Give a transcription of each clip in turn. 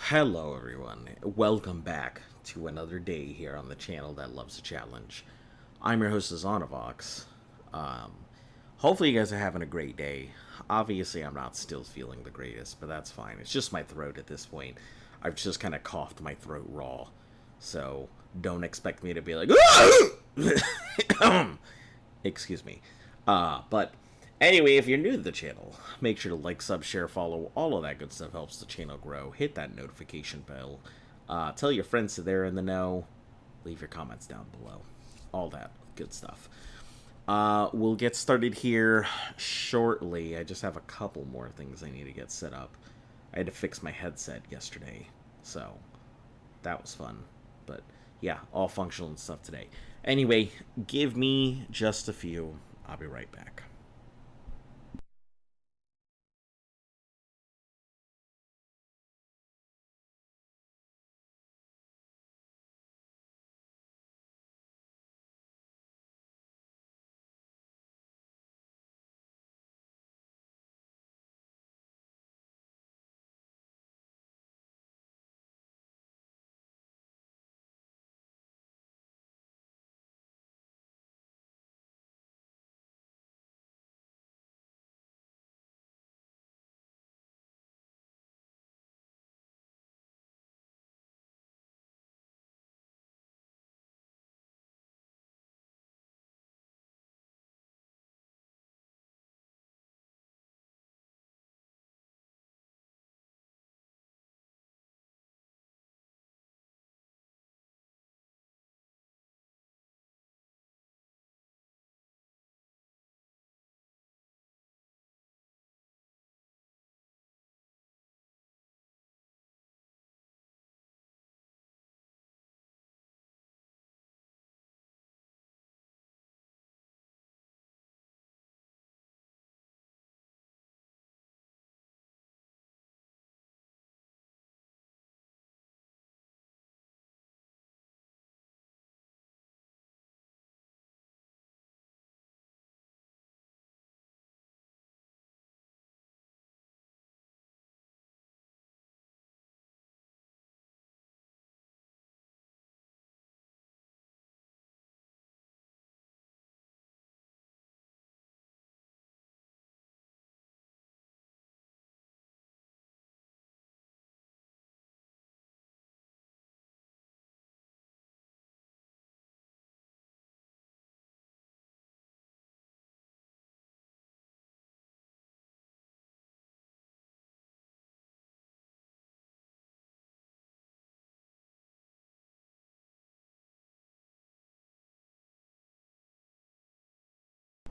Hello everyone, welcome back to another day here on the channel that loves a challenge. I'm your host Zonovox. Hopefully you guys are having a great day. Obviously I'm not still feeling the greatest, but that's fine. It's just my throat at this point. I've just kind of coughed my throat raw. So don't expect me to be like, excuse me. But anyway, if you're new to the channel, make sure to like, sub, share, follow, all of that good stuff helps the channel grow. Hit that notification bell. Tell your friends that they're in the know. Leave your comments down below. All that good stuff. We'll get started here shortly. I just have a couple more things I need to get set up. I had to fix my headset yesterday, so that was fun. But yeah, all functional and stuff today. Anyway, give me just a few. I'll be right back.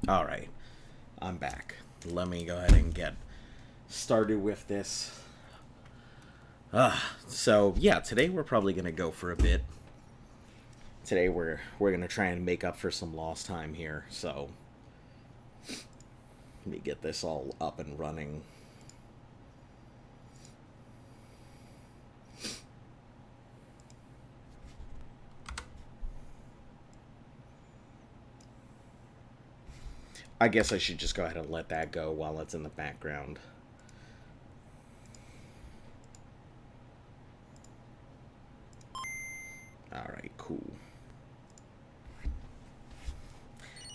Alright, I'm back. Let me go ahead and get started with this. So yeah, today we're probably gonna go for a bit. Today we're gonna try and make up for some lost time here, so let me get this all up and running. I guess I should just go ahead and let that go while it's in the background. Alright, cool.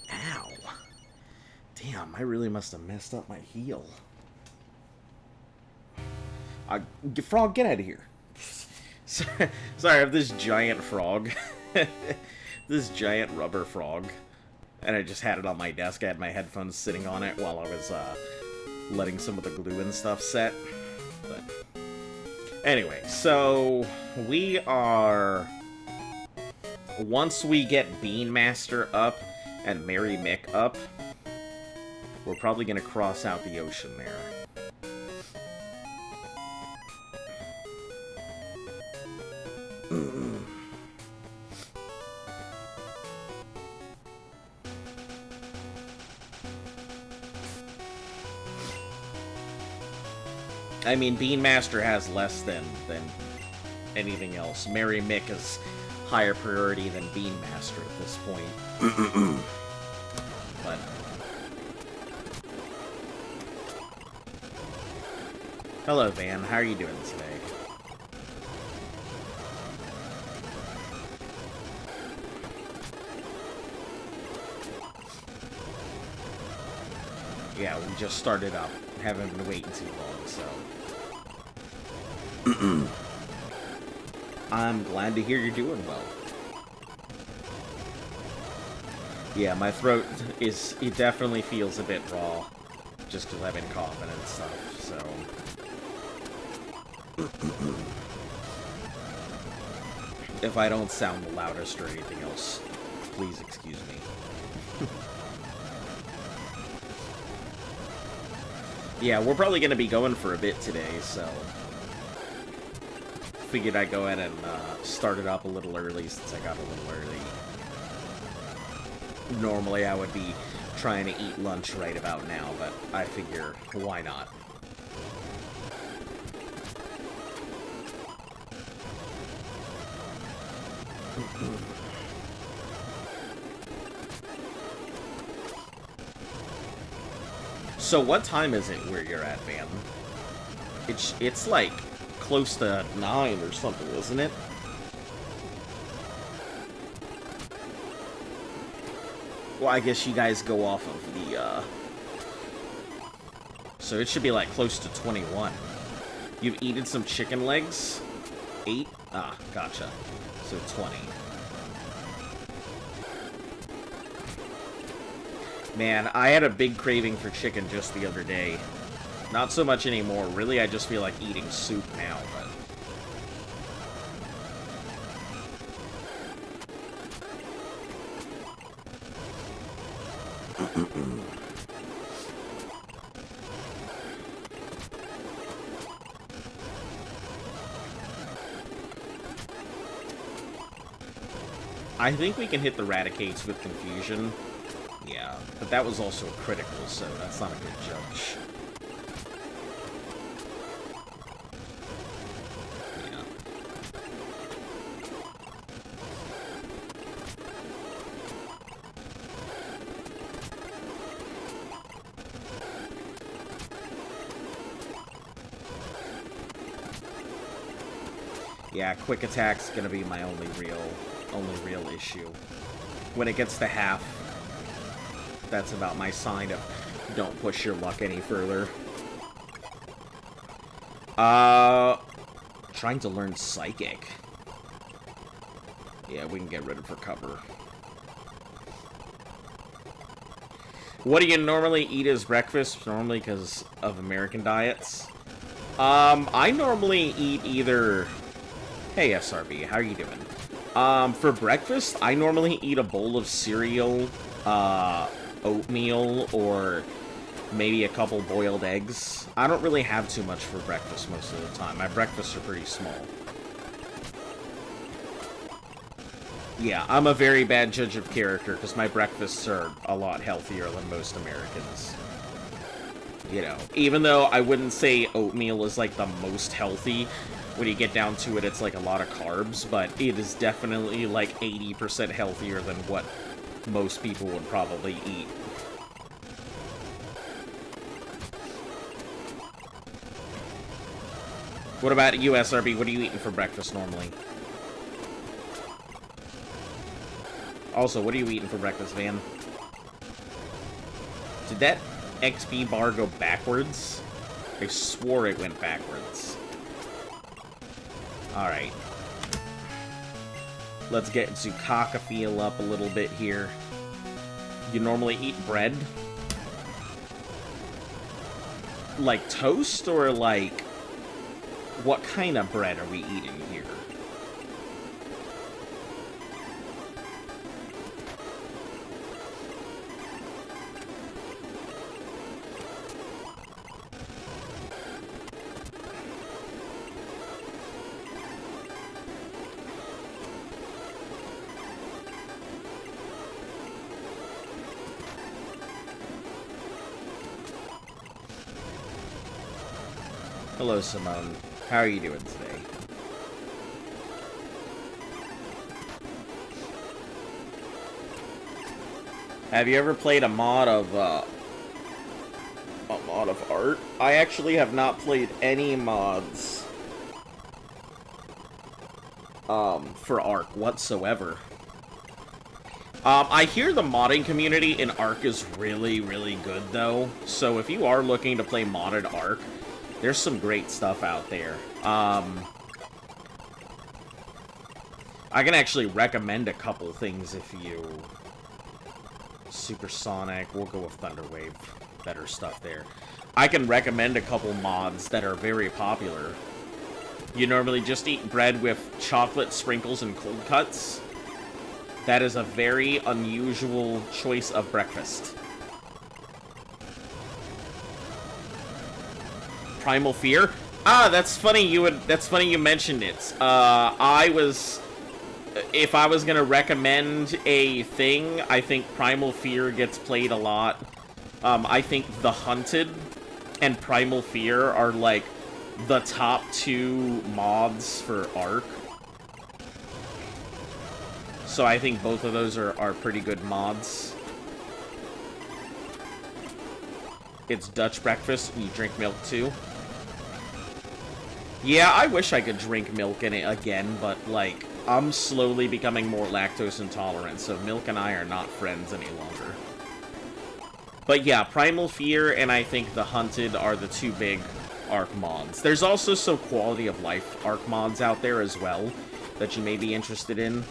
Ow. Damn, I really must have messed up my heel. Frog, get out of here. Sorry, I have this giant frog. This giant rubber frog. And I just had it on my desk. I had my headphones sitting on it while I was letting some of the glue and stuff set. But anyway, so we are... Once we get Beanmaster up and Mary Mick up, we're probably going to cross out the ocean there. I mean, Beanmaster has less than anything else. Mary Mick is higher priority than Beanmaster at this point. But hello, Van. How are you doing today? Yeah, we just started up. Haven't been waiting too long, so... I'm glad to hear you're doing well. Yeah, my throat is... It definitely feels a bit raw. Just because I've been coughing and stuff, so... If I don't sound the loudest or anything else, please excuse me. Yeah, we're probably going to be going for a bit today, so... Figured I'd go ahead and start it up a little early since I got a little early. Normally I would be trying to eat lunch right about now, but I figure, why not? So what time is it where you're at, Van? It's like close to 9 or something, isn't it? Well, I guess you guys go off of the, So it should be like close to 21. You've eaten some chicken legs? 8? Ah, gotcha. So 20. Man, I had a big craving for chicken just the other day. Not so much anymore. Really, I just feel like eating soup now, but... I think we can hit the Raticates with Confusion. Yeah, but that was also critical, so that's not a good judge. Yeah. Yeah, quick attack's gonna be my only real issue. When it gets to half, that's about my sign of don't push your luck any further. Trying to learn Psychic. Yeah, we can get rid of her cover. What do you normally eat as breakfast? Normally because of American diets? I normally eat either... Hey, SRB, how are you doing? For breakfast, I normally eat a bowl of cereal, oatmeal, or maybe a couple boiled eggs. I don't really have too much for breakfast most of the time. My breakfasts are pretty small. Yeah, I'm a very bad judge of character because my breakfasts are a lot healthier than most Americans. You know, even though I wouldn't say oatmeal is like the most healthy, when you get down to it, it's like a lot of carbs, but it is definitely like 80% healthier than what most people would probably eat. What about you, SRB? What are you eating for breakfast normally? Also, what are you eating for breakfast, Van? Did that XP bar go backwards? I swore it went backwards. Alright. Let's get Zukaka up a little bit here. You normally eat bread? Like toast, or like... What kind of bread are we eating here? Hello, Simone. How are you doing today? Have you ever played a mod of art? I actually have not played any mods for Ark whatsoever. I hear the modding community in Ark is really, really good, though. So if you are looking to play modded Ark, there's some great stuff out there. I can actually recommend a couple things if you... Supersonic, we'll go with Thunderwave. Better stuff there. I can recommend a couple mods that are very popular. You normally just eat bread with chocolate sprinkles and cold cuts. That is a very unusual choice of breakfast. Primal Fear? Ah, that's funny you mentioned it. If I was gonna recommend a thing, I think Primal Fear gets played a lot. I think The Hunted and Primal Fear are, like, the top 2 mods for Ark. So I think both of those are pretty good mods. It's Dutch breakfast, and you drink milk too. Yeah, I wish I could drink milk in it again, but, like, I'm slowly becoming more lactose intolerant, so milk and I are not friends any longer. But yeah, Primal Fear and I think The Hunted are the 2 big Ark mods. There's also some quality of life Ark mods out there as well that you may be interested in.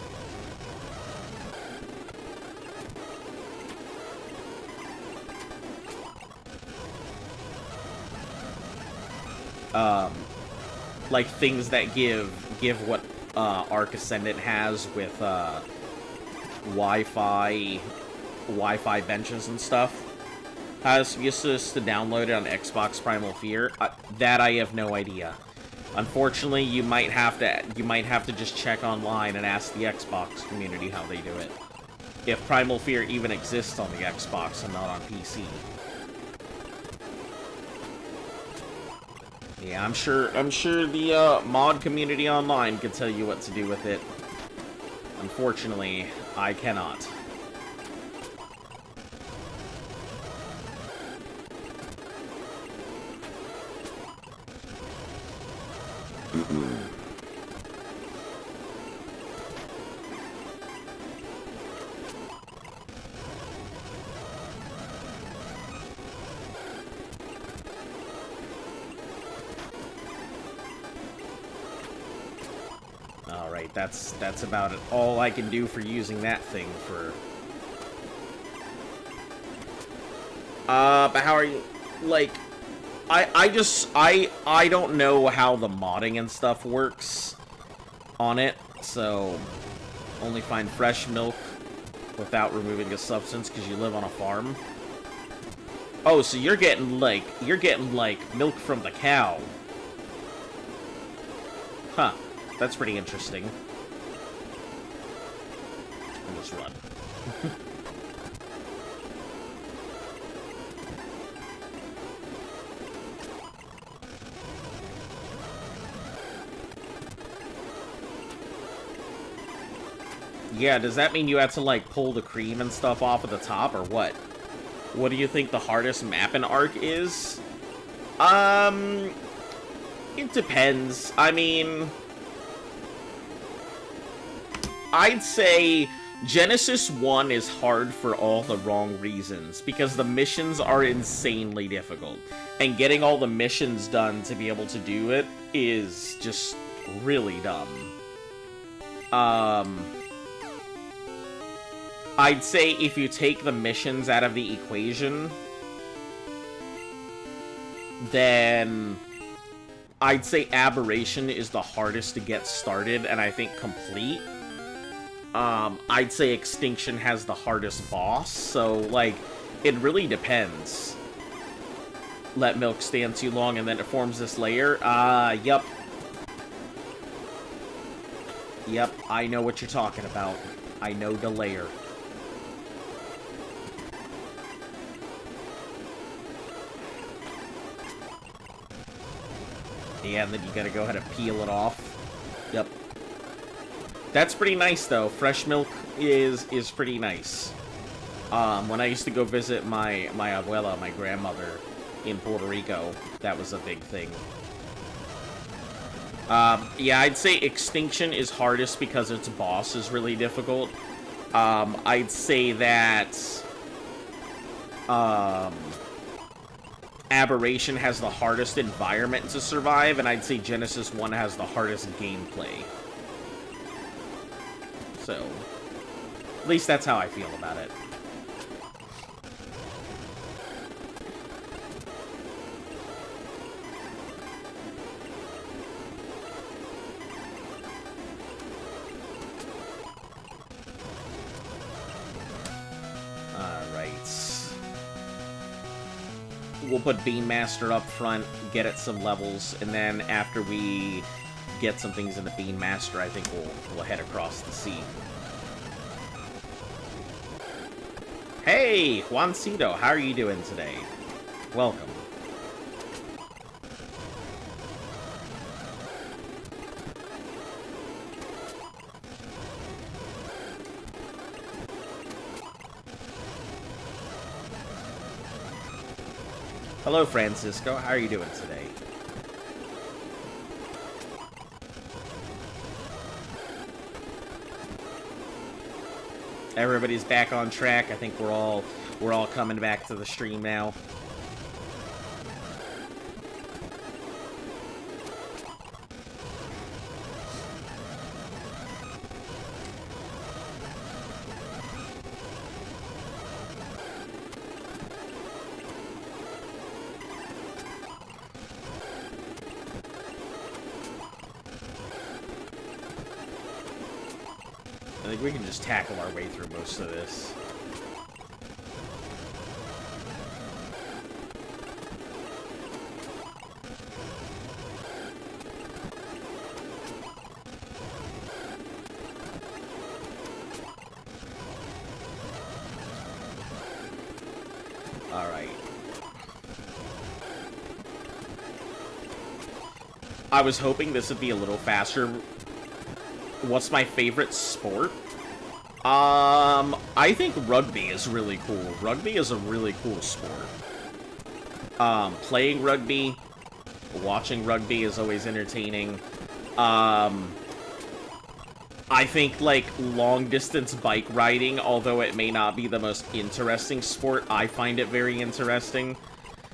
Like things that give what Ark Ascendant has with Wi-Fi benches and stuff. How it's used to download it on Xbox Primal Fear? That I have no idea. Unfortunately, you might have to just check online and ask the Xbox community how they do it. If Primal Fear even exists on the Xbox and not on PC. Yeah, I'm sure the mod community online can tell you what to do with it. Unfortunately, I cannot. Alright, that's about it. All I can do for using that thing for... but how are you... Like... I don't know how the modding and stuff works on it, so only find fresh milk without removing a substance because you live on a farm. Oh, so you're getting like milk from the cow. Huh. That's pretty interesting. I'll just run. Yeah, does that mean you have to, like, pull the cream and stuff off of the top, or what? What do you think the hardest map in Ark is? It depends. I mean... I'd say Genesis 1 is hard for all the wrong reasons, because the missions are insanely difficult. And getting all the missions done to be able to do it is just really dumb. I'd say if you take the missions out of the equation, then I'd say Aberration is the hardest to get started and I think complete. I'd say Extinction has the hardest boss, so, like, it really depends. Let milk stand too long and then it forms this layer? Yep. Yep, I know what you're talking about. I know the layer. Yeah, and then you gotta go ahead and peel it off. Yep. That's pretty nice, though. Fresh milk is pretty nice. When I used to go visit my abuela, my grandmother, in Puerto Rico, that was a big thing. Yeah, I'd say Extinction is hardest because its boss is really difficult. I'd say that Aberration has the hardest environment to survive, and I'd say Genesis 1 has the hardest gameplay. So, at least that's how I feel about it. We'll put Beam Master up front, get it some levels, and then after we get some things into Beam Master, I think we'll head across the sea. Hey, Juancito, how are you doing today? Welcome. Hello, Francisco. How are you doing today? Everybody's back on track. I think we're all coming back to the stream now. I think we can just tackle our way through most of this. All right. I was hoping this would be a little faster. What's my favorite sport? I think rugby is really cool. Rugby is a really cool sport. Playing rugby, watching rugby is always entertaining. I think, like, long-distance bike riding, although it may not be the most interesting sport, I find it very interesting.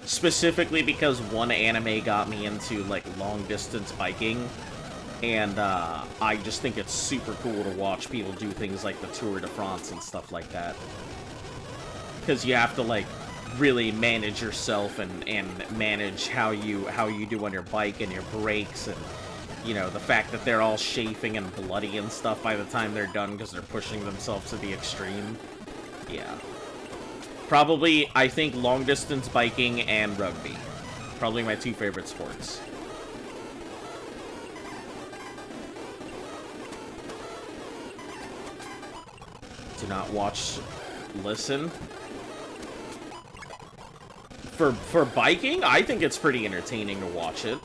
Specifically because one anime got me into, like, long-distance biking. And, I just think it's super cool to watch people do things like the Tour de France and stuff like that. Because you have to, like, really manage yourself and manage how you do on your bike and your brakes and, you know, the fact that they're all chafing and bloody and stuff by the time they're done because they're pushing themselves to the extreme. Yeah. Probably, I think, long-distance biking and rugby. Probably my two favorite sports. Do not watch, listen. For biking, I think it's pretty entertaining to watch it.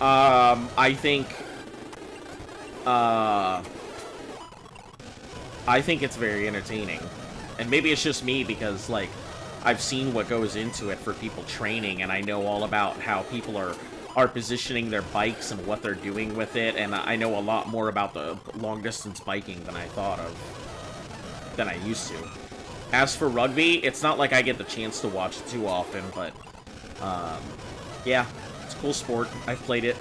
I think it's very entertaining. And maybe it's just me because, like, I've seen what goes into it for people training, and I know all about how people are positioning their bikes and what they're doing with it, and I know a lot more about the long-distance biking than I thought of. Than I used to. As for rugby, it's not like I get the chance to watch it too often, but, yeah, it's a cool sport. I've played it.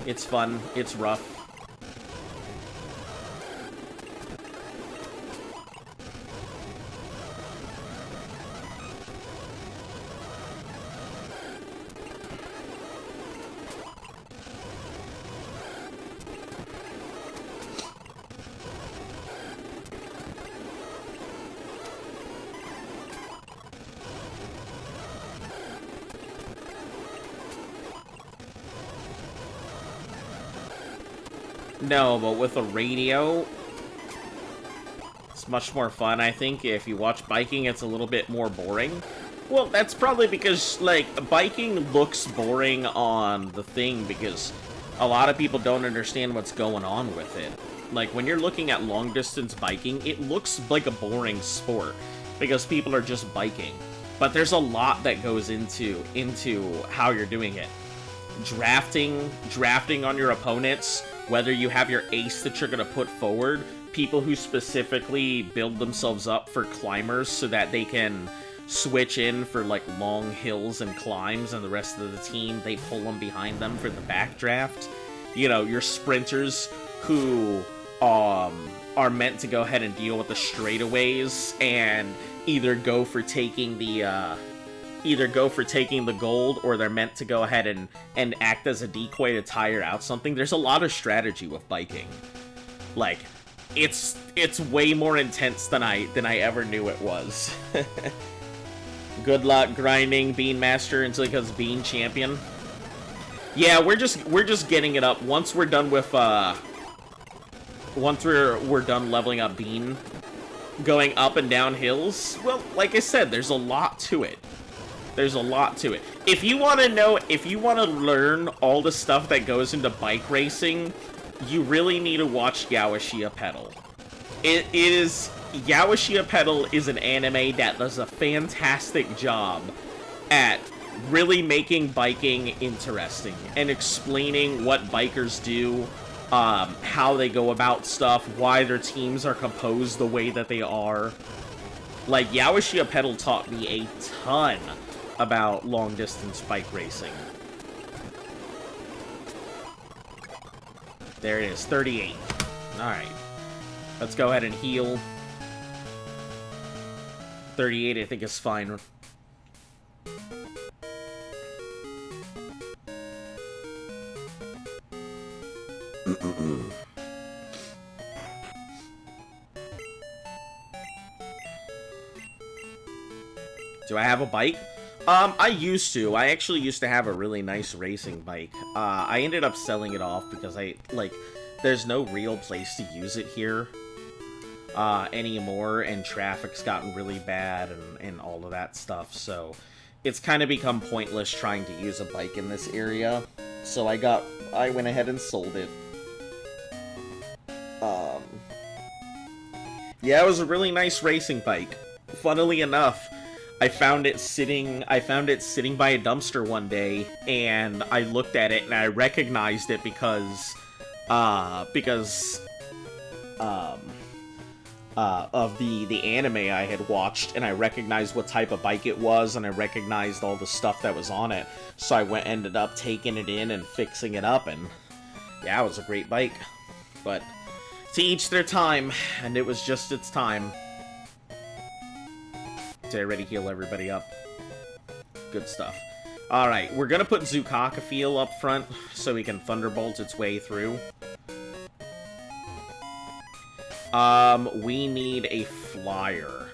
It's fun. It's rough. No, but with a radio, it's much more fun, I think. If you watch biking, it's a little bit more boring. Well, that's probably because, like, biking looks boring on the thing because a lot of people don't understand what's going on with it. Like, when you're looking at long-distance biking, it looks like a boring sport because people are just biking. But there's a lot that goes into how you're doing it. Drafting on your opponents, whether you have your ace that you're going to put forward, people who specifically build themselves up for climbers so that they can switch in for like long hills and climbs, and the rest of the team, they pull them behind them for the backdraft. You know, your sprinters who are meant to go ahead and deal with the straightaways and either go for taking the gold, or they're meant to go ahead and act as a decoy to tire out something. There's a lot of strategy with biking. Like, it's way more intense than I ever knew it was. Good luck grinding Bean Master until he becomes Bean Champion. Yeah, we're just getting it up. Once we're done with once we're done leveling up Bean, going up and down hills, well, like I said, there's a lot to it. There's a lot to it. If you want to learn all the stuff that goes into bike racing, you really need to watch Yawashia Pedal. Yawashia Pedal is an anime that does a fantastic job at really making biking interesting and explaining what bikers do, how they go about stuff, why their teams are composed the way that they are. Like, Yawashia Pedal taught me a ton about long-distance bike racing. There it is, 38. Alright. Let's go ahead and heal. 38, I think, is fine. Do I have a bike? I used to. I actually used to have a really nice racing bike. I ended up selling it off because there's no real place to use it here anymore, and traffic's gotten really bad and all of that stuff, so it's kind of become pointless trying to use a bike in this area. So I went ahead and sold it. Yeah, it was a really nice racing bike. Funnily enough, I found it sitting by a dumpster one day, and I looked at it and I recognized it because of the anime I had watched, and I recognized what type of bike it was, and I recognized all the stuff that was on it. So I ended up taking it in and fixing it up, and yeah, it was a great bike. But to each their time, and it was just its time. Did I already heal everybody up? Good stuff. Alright, we're gonna put Zukaka up front so we can Thunderbolt its way through. We need a flyer.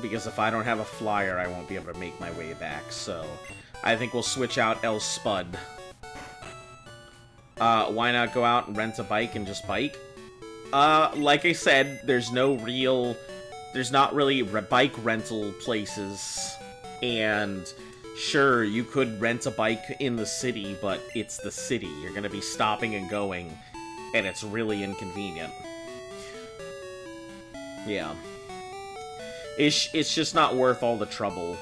Because if I don't have a flyer, I won't be able to make my way back, so I think we'll switch out El Spud. Why not go out and rent a bike and just bike? Like I said, there's not really bike rental places, and sure, you could rent a bike in the city, but it's the city. You're gonna be stopping and going, and it's really inconvenient. Yeah. It's just not worth all the trouble.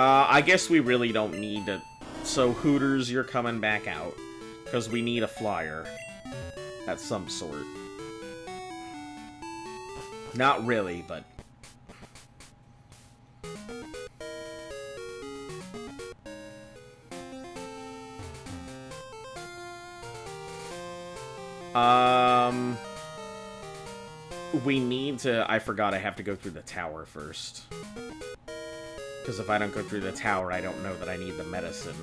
I guess we really don't need to... So, Hooters, you're coming back out. Because we need a flyer. At some sort. Not really, but... We need to... I forgot I have to go through the tower first. Because if I don't go through the tower, I don't know that I need the medicine.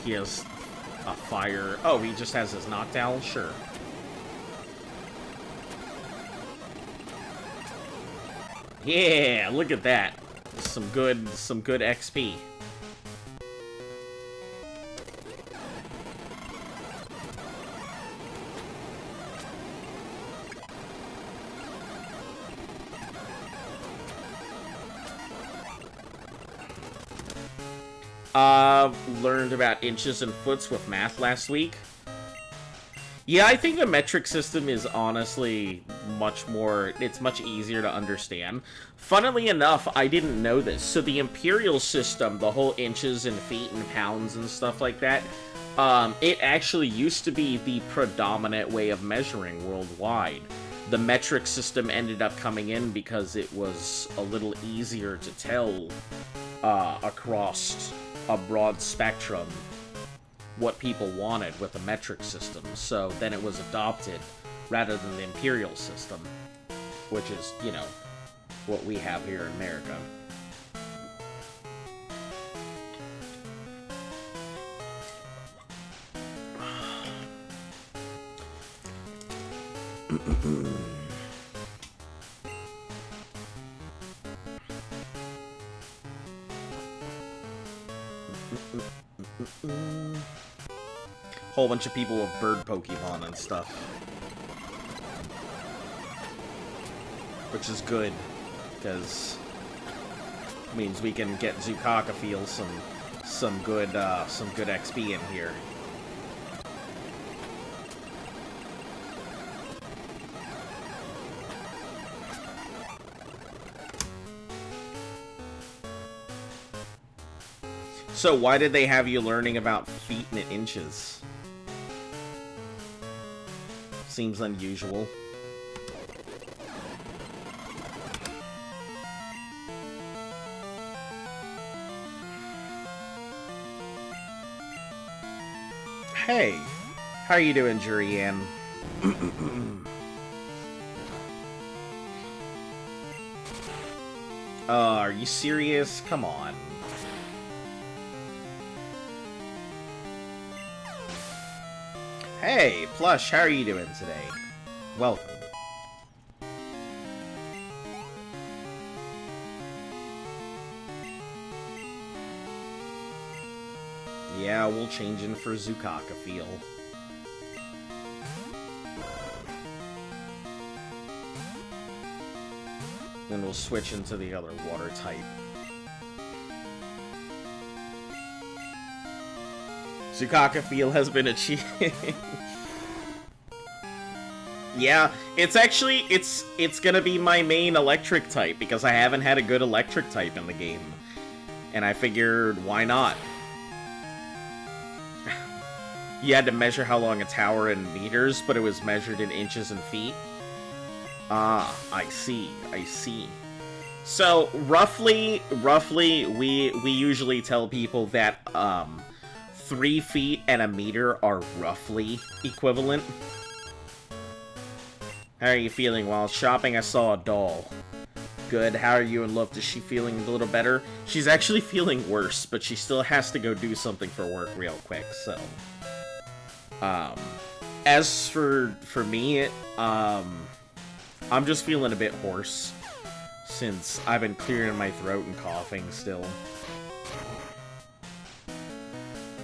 He has a fire... Oh, he just has his knockdown? Sure. Yeah, look at that. Some good XP. Learned about inches and foots with math last week. Yeah, I think the metric system is honestly it's much easier to understand. Funnily enough, I didn't know this. So the imperial system, the whole inches and feet and pounds and stuff like that, it actually used to be the predominant way of measuring worldwide. The metric system ended up coming in because it was a little easier to tell across a broad spectrum what people wanted with the metric system, so then it was adopted rather than the imperial system, which is, you know, what we have here in America. Whole bunch of people with bird Pokemon and stuff, which is good because it means we can get Zukaka feel some good XP in here. So why did they have you learning about feet and inches? Seems unusual. Hey, how are you doing, Jurianne? Are you serious? Come on. Hey, Plush, how are you doing today? Welcome. Yeah, we'll change in for Zukaka feel. Then we'll switch into the other water type. Zukaka feel has been achieved. Yeah, it's actually, it's gonna be my main electric type, because I haven't had a good electric type in the game. And I figured, why not? You had to measure how long a tower in meters, but it was measured in inches and feet. Ah, I see. So, roughly, we usually tell people that, 3 feet and a meter are roughly equivalent. How are you feeling? While shopping, I saw a doll. Good. How are you in love? Is she feeling a little better? She's actually feeling worse, but she still has to go do something for work real quick, so... as for me, I'm just feeling a bit hoarse, since I've been clearing my throat and coughing still.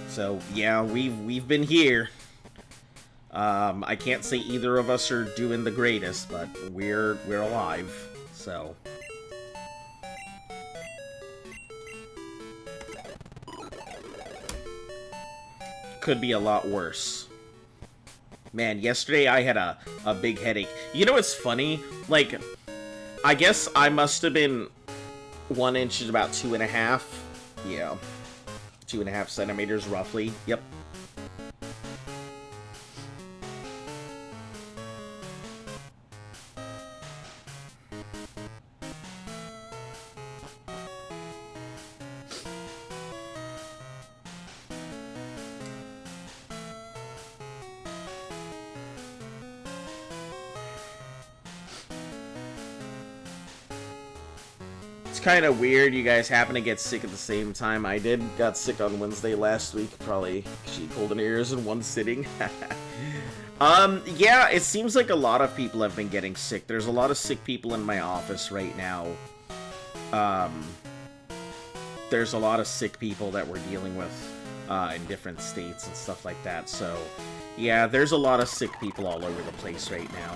So, yeah, we've been here. I can't say either of us are doing the greatest, but we're alive, so... Could be a lot worse. Man, yesterday I had a big headache. You know what's funny? Like, I guess I must have been 1 inch is about 2.5. Yeah. 2.5 centimeters, roughly. Yep. Kind of weird you guys happen to get sick at the same time I did. Got sick on Wednesday last week, probably she pulled an ears in one sitting. Yeah, it seems like a lot of people have been getting sick. There's a lot of sick people in my office right now. There's a lot of sick people that we're dealing with in different states and stuff like that, so yeah, there's a lot of sick people all over the place right now.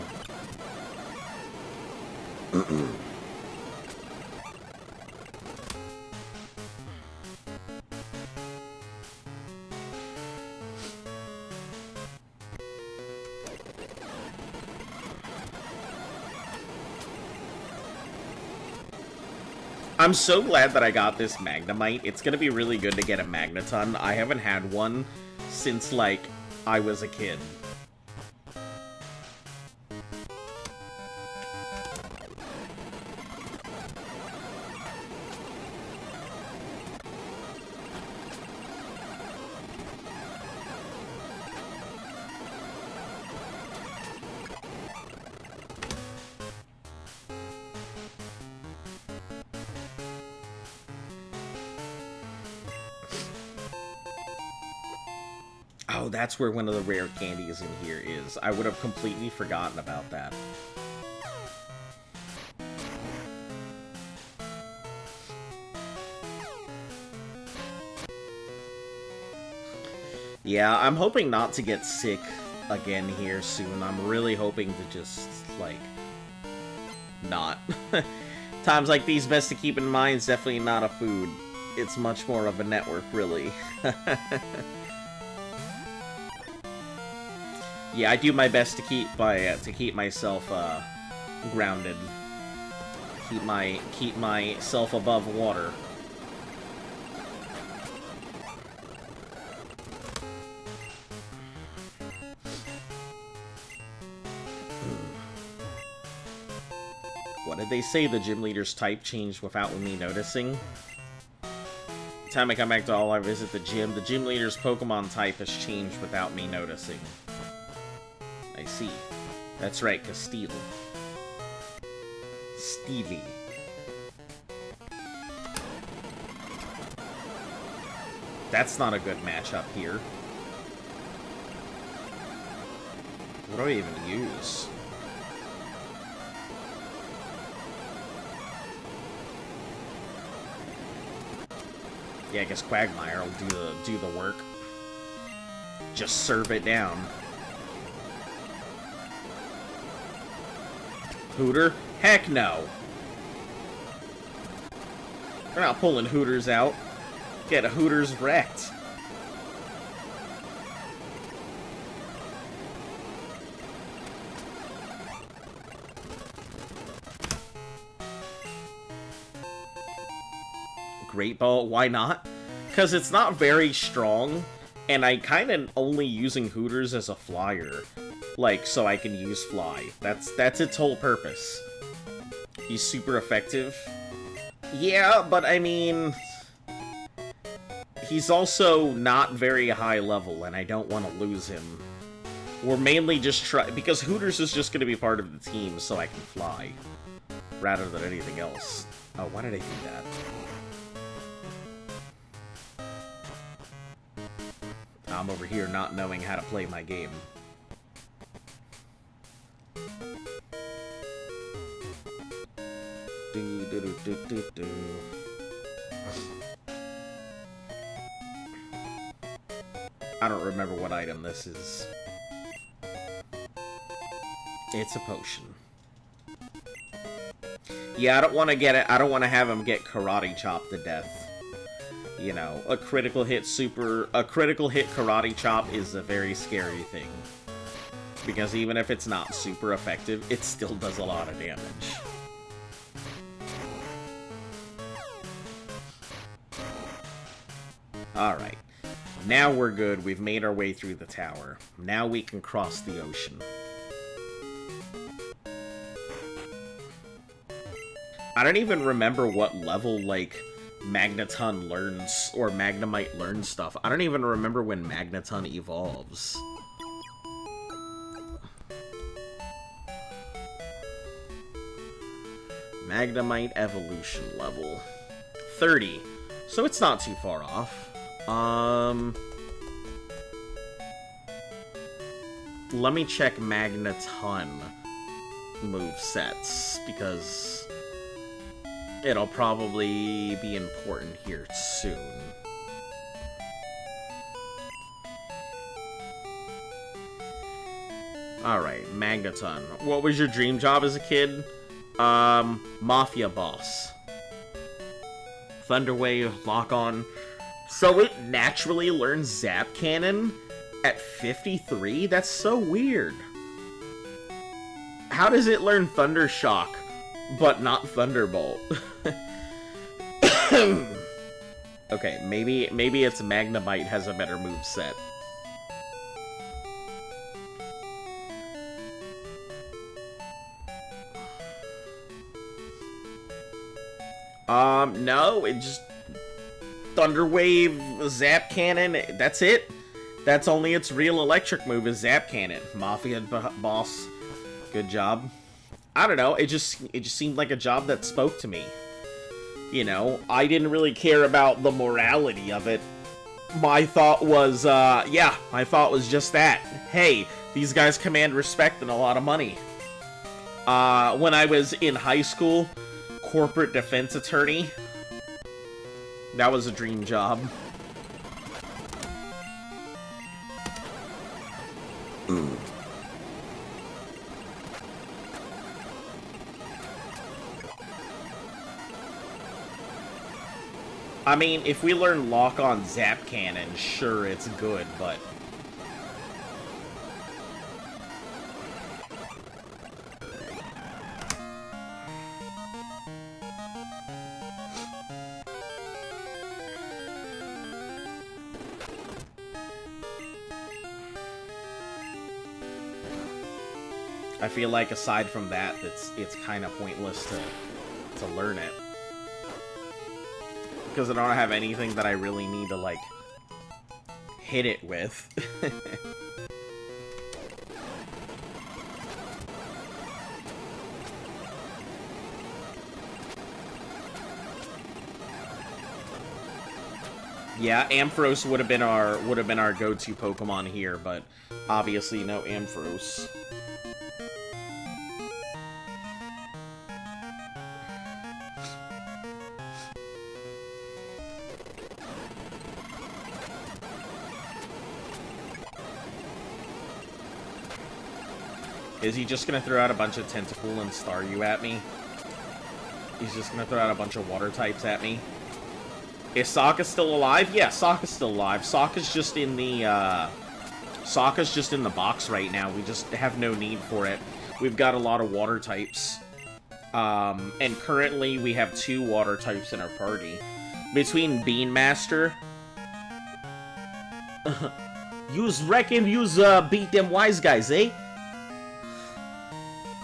I'm so glad that I got this Magnemite. It's gonna be really good to get a Magneton. I haven't had one since, like, I was a kid. Oh, that's where one of the rare candies in here is. I would have completely forgotten about that. Yeah, I'm hoping not to get sick again here soon. I'm really hoping to just, like, not. Times like these, best to keep in mind, is definitely not a food. It's much more of a network, really. Yeah, I do my best to keep myself grounded, keep myself above water. What did they say? The gym leader's type changed without me noticing. Every time I come back to all, I visit the gym leader's Pokemon type has changed without me noticing. I see. That's right, Castile. Steely. That's not a good matchup here. What do I even use? Yeah, I guess Quagmire will do the work. Just serve it down. Hooter? Heck no. We're not pulling Hooters out. Get a Hooters wrecked. Great Ball, why not? Because it's not very strong, and I kind of only using Hooters as a flyer. Like, so I can use Fly. That's its whole purpose. He's super effective. Yeah, but I mean... He's also not very high level, and I don't want to lose him. We're mainly just because Hooters is just going to be part of the team, so I can fly. Rather than anything else. Oh, why did I do that? I'm over here not knowing how to play my game. I don't remember what item this is. It's a potion. Yeah, I don't want to get it. I don't want to have him get karate chopped to death. You know, a critical hit karate chop is a very scary thing. Because even if it's not super effective, it still does a lot of damage. Alright. Now we're good. We've made our way through the tower. Now we can cross the ocean. I don't even remember what level, like, Magneton learns, or Magnemite learns stuff. I don't even remember when Magneton evolves. Magnemite evolution level. 30. So it's not too far off. Let me check Magneton movesets, because it'll probably be important here soon. Alright, Magneton. What was your dream job as a kid? Mafia boss. Thunderwave, lock-on. So it naturally learns Zap Cannon at 53? That's so weird. How does it learn Thunder Shock, but not Thunderbolt? Okay, maybe it's Magnemite has a better move set. No, it just... Thunder Wave, Zap Cannon, that's it. That's only its real electric move is Zap Cannon. Mafia boss, good job. I don't know, it just seemed like a job that spoke to me. You know, I didn't really care about the morality of it. My thought was, yeah, my thought was just that. Hey, these guys command respect and a lot of money. When I was in high school, corporate defense attorney, that was a dream job. I mean, if we learn lock on Zap Cannon, sure, it's good, but... I feel like aside from that, it's kind of pointless to learn it. Because I don't have anything that I really need to, like, hit it with. Yeah, Ampharos would have been our go-to Pokemon here, but obviously no Ampharos. Is he just gonna throw out a bunch of Tentacool and Staryu at me? He's just gonna throw out a bunch of water types at me? Is Sokka still alive? Yeah, Sokka's still alive. Sokka's just in the, box right now. We just have no need for it. We've got a lot of water types. And currently we have 2 water types in our party. Between Bean Master... Yous reckon yous, beat them wise guys, eh?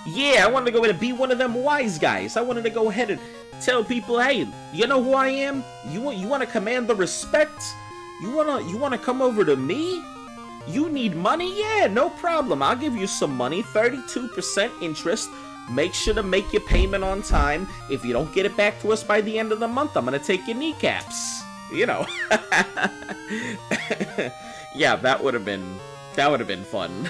Yeah, I wanted to go ahead and be one of them wise guys. I wanted to go ahead and tell people, hey, you know who I am? You want to command the respect? You wanna come over to me? You need money? Yeah, no problem. I'll give you some money, 32% interest. Make sure to make your payment on time. If you don't get it back to us by the end of the month, I'm gonna take your kneecaps. You know. Yeah, that would have been fun.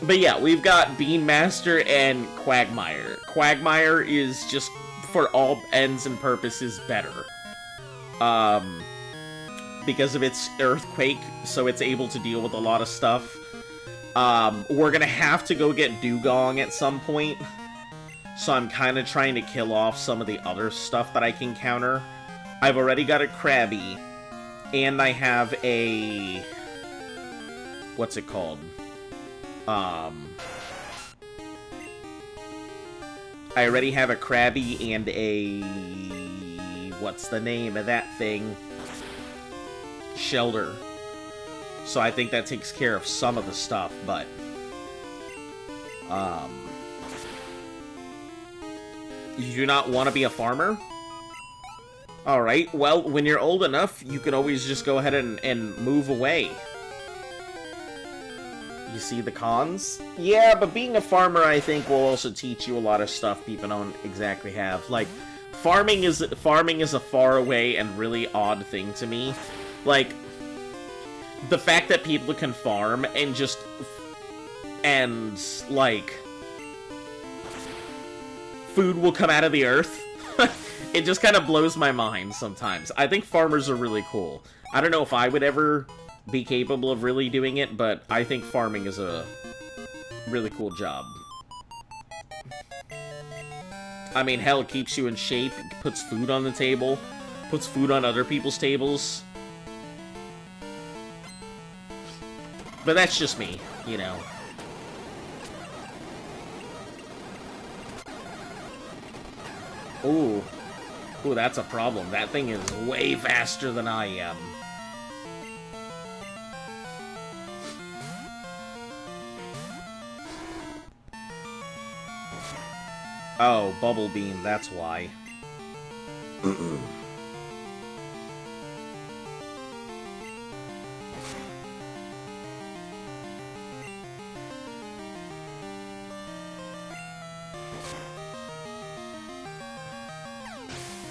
But yeah, we've got Bean Master and Quagmire. Quagmire is just, for all ends and purposes, better. Because of its Earthquake, so it's able to deal with a lot of stuff. We're gonna have to go get Dugong at some point. So I'm kind of trying to kill off some of the other stuff that I can counter. I've already got a Krabby. And I have a... What's it called? I already have a Krabby and a... What's the name of that thing? Shelter. So I think that takes care of some of the stuff, but... You do not want to be a farmer? Alright, well, when you're old enough, you can always just go ahead and move away. You see the cons? Yeah, but being a farmer, I think, will also teach you a lot of stuff people don't exactly have. Like, farming is a faraway and really odd thing to me. Like, the fact that people can farm and just... And, like... Food will come out of the earth. It just kind of blows my mind sometimes. I think farmers are really cool. I don't know if I would ever be capable of really doing it, but I think farming is a really cool job. I mean, hell, it keeps you in shape, puts food on the table, puts food on other people's tables. But that's just me, you know. Ooh. Ooh, that's a problem. That thing is way faster than I am. Oh, Bubble Beam, that's why.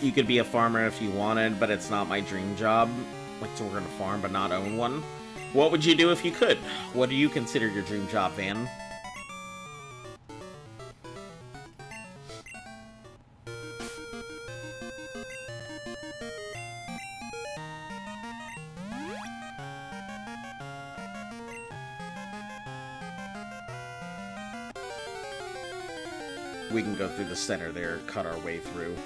You could be a farmer if you wanted, but it's not my dream job. Like to work on a farm but not own one. What would you do if you could? What do you consider your dream job, Van? We can go through the center there, cut our way through.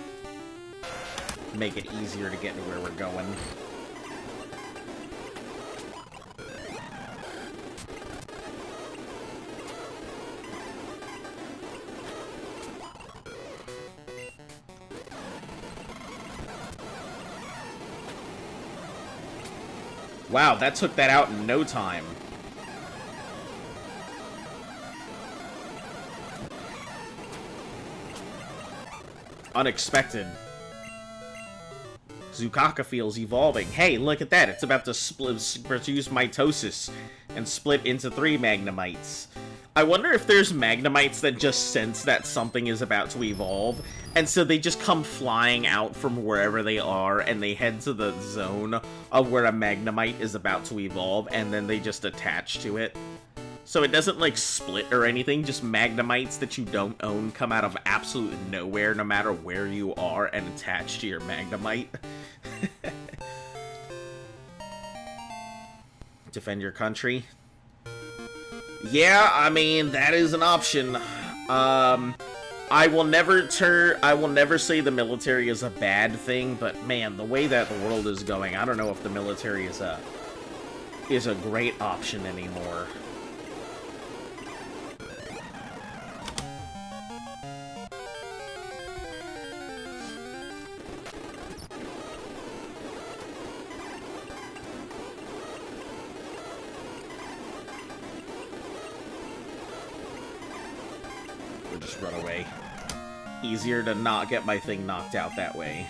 Make it easier to get to where we're going. Wow, that took that out in no time. Unexpected. Zukaka feels evolving. Hey, look at that. It's about to produce mitosis and split into 3 Magnemites. I wonder if there's Magnemites that just sense that something is about to evolve, and so they just come flying out from wherever they are, and they head to the zone of where a Magnemite is about to evolve, and then they just attach to it. So it doesn't, like, split or anything, just Magnemites that you don't own come out of absolute nowhere, no matter where you are, and attach to your Magnemite. Defend your country? Yeah, I mean, that is an option. I will never say the military is a bad thing, but man, the way that the world is going, I don't know if the military is a great option anymore. Just run away. Easier to not get my thing knocked out that way.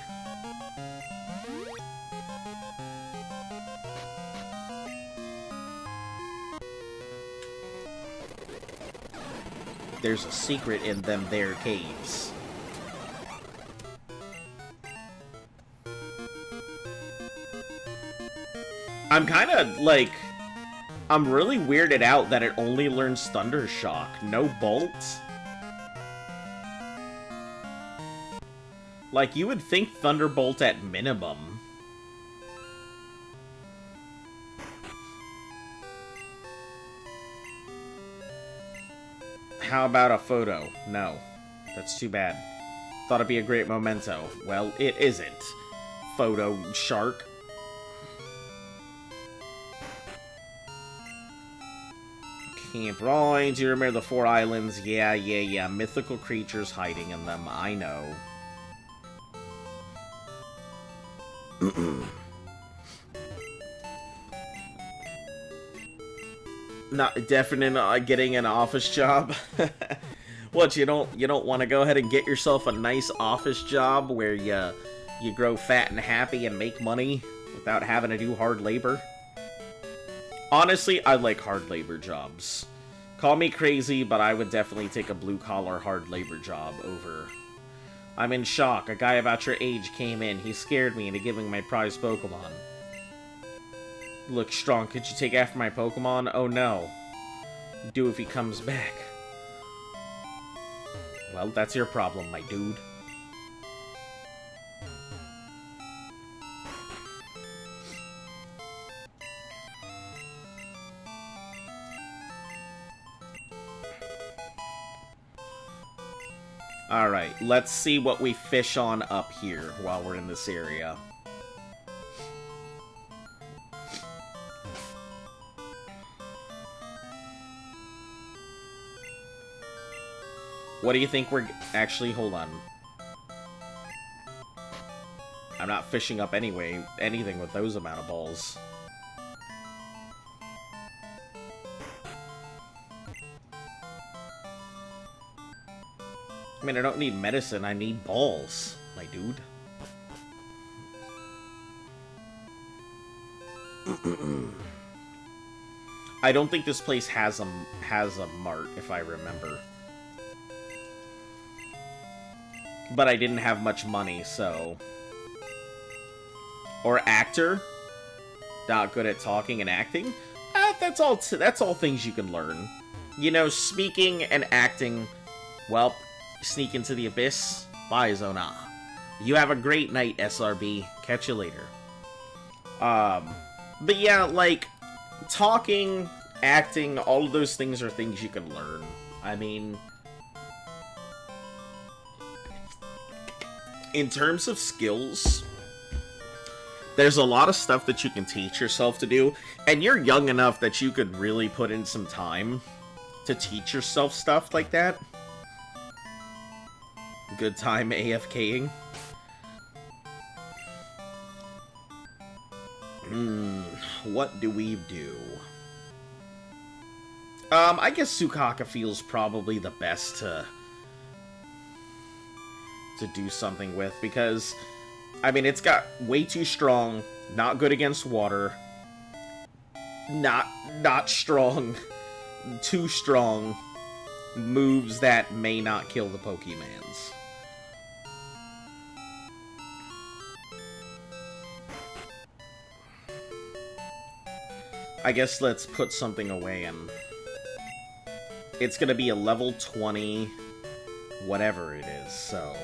There's a secret in them there caves. I'm kinda, like... I'm really weirded out that it only learns Thunder Shock. No Bolt? Like, you would think Thunderbolt at minimum. How about a photo? No. That's too bad. Thought it'd be a great memento. Well, it isn't. Photo shark. Camp Roy, do you remember the 4 islands? Yeah. Mythical creatures hiding in them. I know. Not definite getting an office job. What, you don't want to go ahead and get yourself a nice office job where you grow fat and happy and make money without having to do hard labor? Honestly, I like hard labor jobs. Call me crazy, but I would definitely take a blue-collar hard labor job over... I'm in shock. A guy about your age came in. He scared me into giving my prized Pokemon. Look strong. Could you take after my Pokemon? Oh no. Do if he comes back. Well, that's your problem, my dude. Alright, let's see what we fish on up here while we're in this area. What do you think we're... Actually, hold on. I'm not fishing up anything with those amount of balls. I mean, I don't need medicine, I need balls, my dude. I don't think this place has a mart, if I remember. But I didn't have much money, so... Or actor. Not good at talking and acting. That's all things you can learn. You know, speaking and acting, well, sneak into the abyss. Bye, Zona. You have a great night, SRB. Catch you later. But yeah, like, talking, acting, all of those things are things you can learn. I mean... In terms of skills, there's a lot of stuff that you can teach yourself to do, and you're young enough that you could really put in some time to teach yourself stuff like that. Good time AFKing. What do we do? I guess Sukaka feels probably the best to do something with, because, I mean, it's got way too strong, not good against water, not strong, too strong, moves that may not kill the Pokemans. I guess let's put something away, and it's gonna be a level 20, whatever it is, so...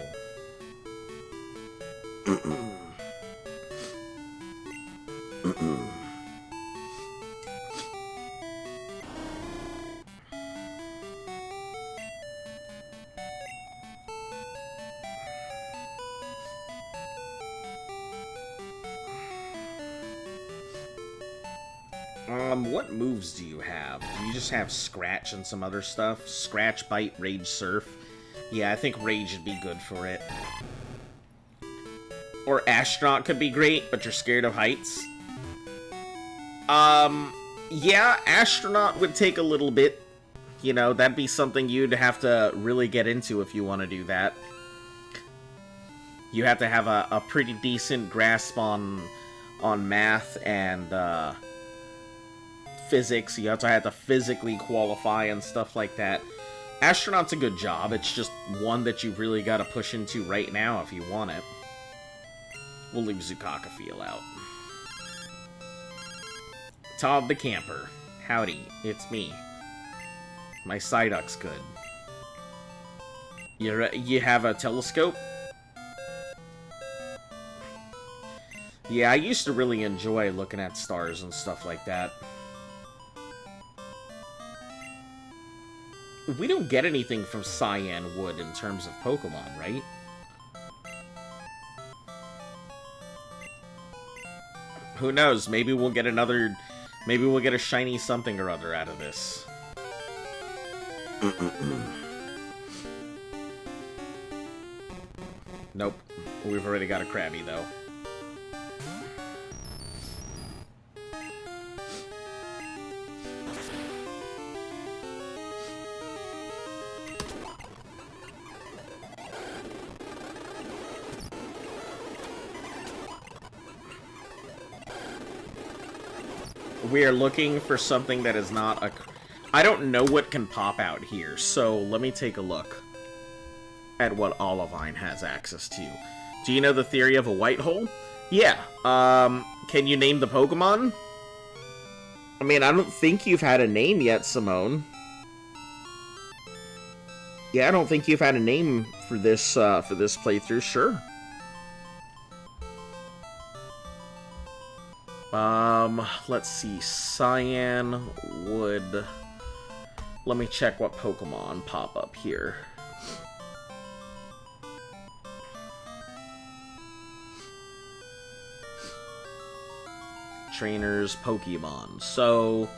What moves do you have? Do you just have Scratch and some other stuff? Scratch, Bite, Rage, Surf? Yeah, I think Rage would be good for it. Or Astronaut could be great, but you're scared of heights. Yeah, Astronaut would take a little bit. You know, that'd be something you'd have to really get into if you want to do that. You have to have a pretty decent grasp on math and, physics. You have to physically qualify and stuff like that. Astronaut's a good job. It's just one that you really got to push into right now if you want it. We'll leave Zukaka feel out. Todd the Camper. Howdy, it's me. My Psyduck's good. You have a telescope? Yeah, I used to really enjoy looking at stars and stuff like that. We don't get anything from Cyan Wood in terms of Pokemon, right? Who knows? Maybe we'll get another... Maybe we'll get a shiny something or other out of this. Nope. We've already got a Krabby, though. We are looking for something that is not a... I don't know what can pop out here, so let me take a look at what Olivine has access to. Do you know the theory of a white hole? Yeah. Can you name the Pokemon? I mean, I don't think you've had a name yet, Simone. Yeah, I don't think you've had a name for this playthrough, sure. Let's see, Cyan Wood. Let me check what Pokemon pop up here. Trainers, Pokemon. So,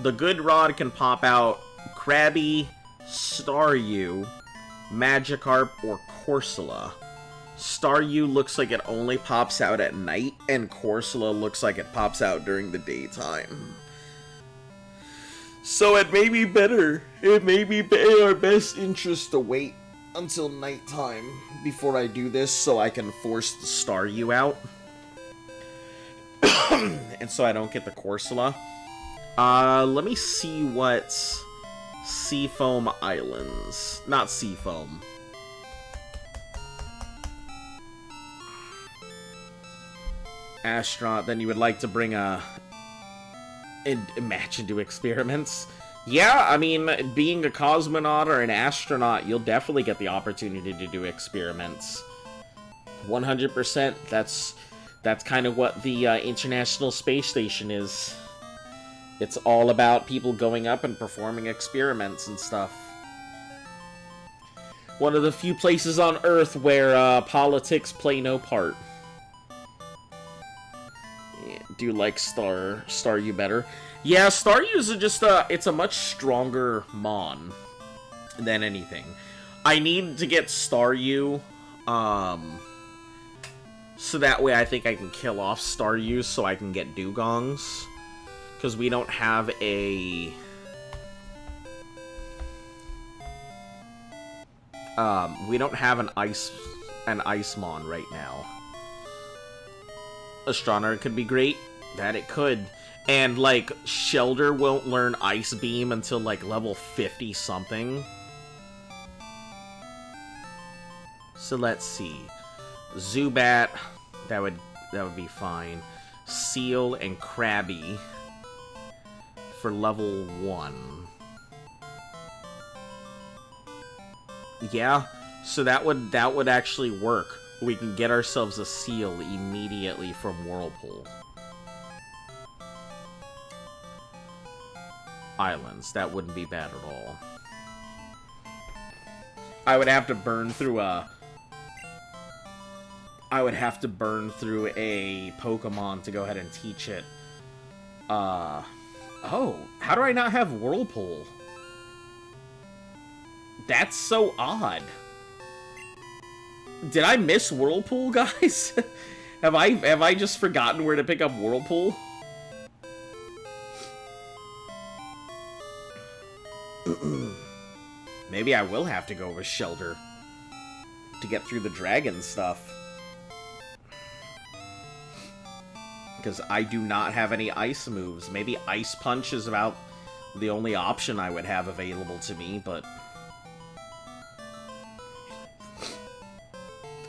the Good Rod can pop out Krabby, Staryu, Magikarp, or Corsola. Staryu looks like it only pops out at night, and Corsola looks like it pops out during the daytime. So it may be better. It may be in our best interest to wait until nighttime before I do this so I can force the Staryu out. And so I don't get the Corsola. Let me see what Seafoam Islands. Not Seafoam. Astronaut, then you would like to bring a match into experiments. Yeah, I mean, being a cosmonaut or an astronaut, you'll definitely get the opportunity to do experiments. 100%. That's kind of what the International Space Station is. It's all about people going up and performing experiments and stuff. One of the few places on Earth where politics play no part. Do you like Staryu better? Yeah, Staryu's just it's a much stronger Mon than anything. I need to get Staryu, so that way I think I can kill off Staryu so I can get Dugongs. Because we don't have a... we don't have an Ice Mon right now. Astronaut could be great. That it could. And, like, Shelder won't learn Ice Beam until, like, level 50-something. So let's see. Zubat, that would be fine. Seal and Krabby for level 1. Yeah, so that would actually work. We can get ourselves a Seal immediately from Whirlpool. Islands, that wouldn't be bad at all. I would have to burn through a Pokemon to go ahead and teach it. Oh, how do I not have Whirlpool? That's so odd. Did I miss Whirlpool, guys? have I just forgotten where to pick up Whirlpool? Maybe I will have to go with Shelter to get through the dragon stuff. Because I do not have any ice moves. Maybe Ice Punch is about the only option I would have available to me, but...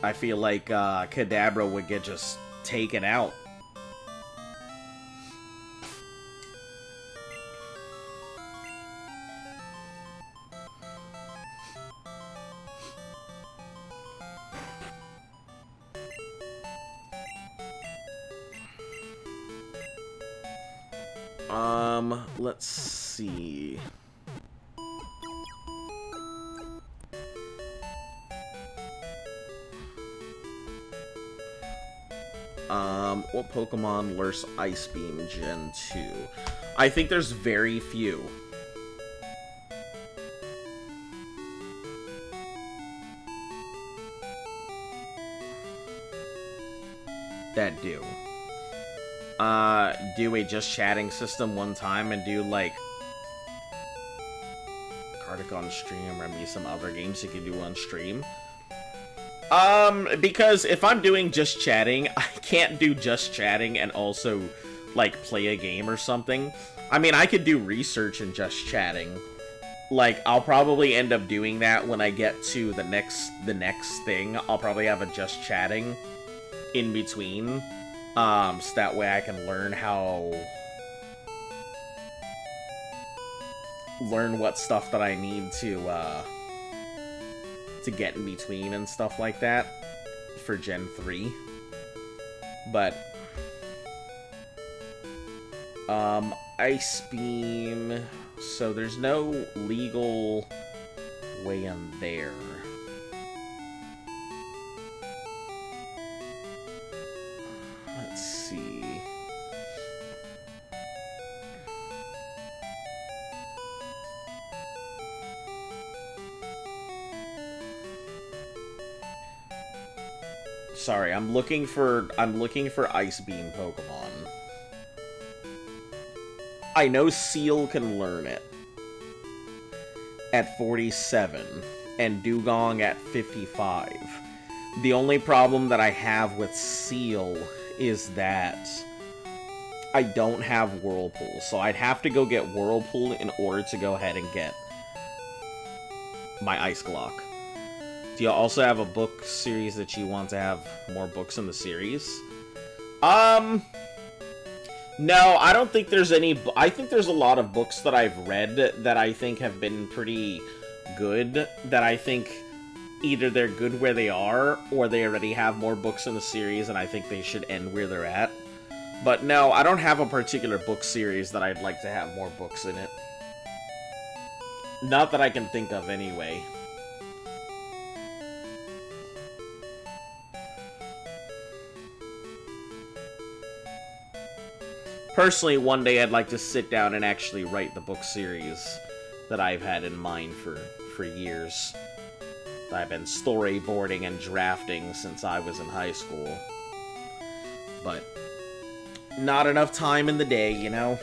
I feel like Kadabra would get just taken out. Let's see. What Pokemon learns Ice Beam Gen 2? I think there's very few. That do. Do a just chatting system one time and do, like, Cardic on stream, or maybe some other games you can do on stream. Because if I'm doing just chatting, I can't do just chatting and also, like, play a game or something. I mean, I could do research and just chatting. Like, I'll probably end up doing that when I get to the next thing. I'll probably have a just chatting in between. So that way I can learn what stuff that I need to get in between and stuff like that for Gen 3. But Ice Beam, so there's no legal way in there. Let's see. Sorry, I'm looking for Ice Beam Pokemon. I know Seal can learn it at 47, and Dugong at 55. The only problem that I have with Seal is that I don't have Whirlpool, so I'd have to go get Whirlpool in order to go ahead and get my Ice Glock. Do you also have a book series that you want to have more books in the series? No, I don't think there's any... I think there's a lot of books that I've read that I think have been pretty good, that I think either they're good where they are, or they already have more books in the series, and I think they should end where they're at. But no, I don't have a particular book series that I'd like to have more books in it. Not that I can think of, anyway. Personally, one day I'd like to sit down and actually write the book series that I've had in mind for years. That I've been storyboarding and drafting since I was in high school. But not enough time in the day, you know?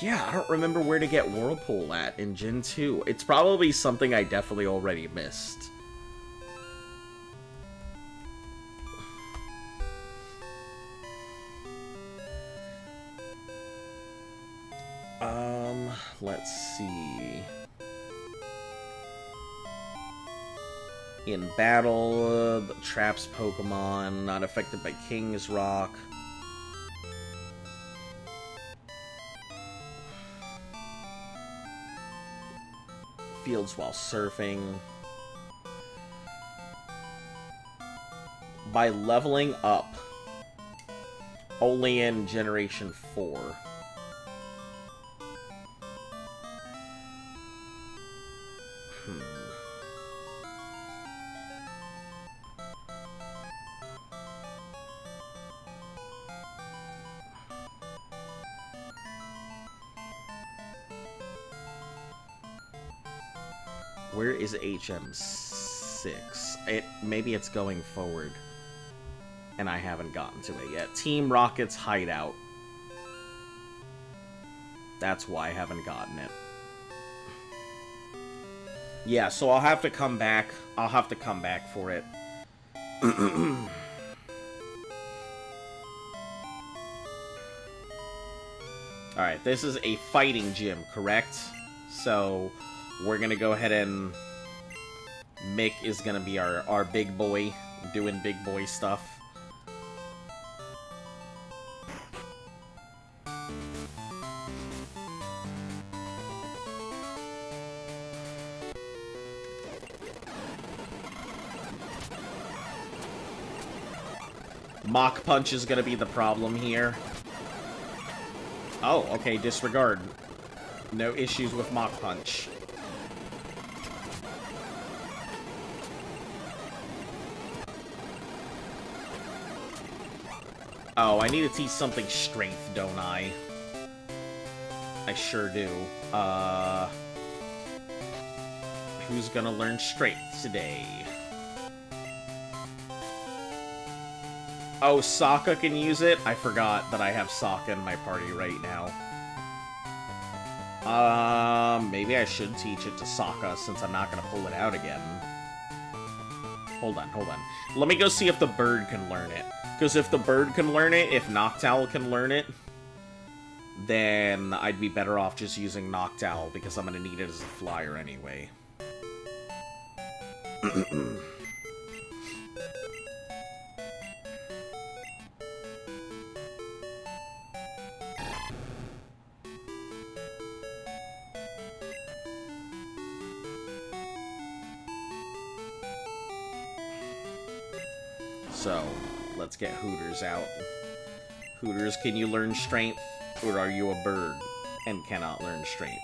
Yeah, I don't remember where to get Whirlpool at in Gen 2. It's probably something I definitely already missed. Let's see. In battle, the traps Pokemon, not affected by King's Rock. Fields while surfing. By leveling up. Only in Generation 4. Where is HM6? Maybe it's going forward. And I haven't gotten to it yet. Team Rocket's hideout. That's why I haven't gotten it. Yeah, so I'll have to come back. I'll have to come back for it. Alright, this is a fighting gym, correct? So we're gonna go ahead and... Mick is gonna be our big boy, doing big boy stuff. Mach Punch is gonna be the problem here. Oh, okay, disregard. No issues with Mach Punch. Oh, I need to teach something strength, don't I? I sure do. Who's gonna learn strength today? Oh, Sokka can use it? I forgot that I have Sokka in my party right now. Maybe I should teach it to Sokka since I'm not gonna pull it out again. Hold on. Let me go see if the bird can learn it. Because if the bird can learn it, if Noctowl can learn it, then I'd be better off just using Noctowl because I'm gonna need it as a flyer anyway. So, let's get Hooters out. Hooters, can you learn strength? Or are you a bird and cannot learn strength?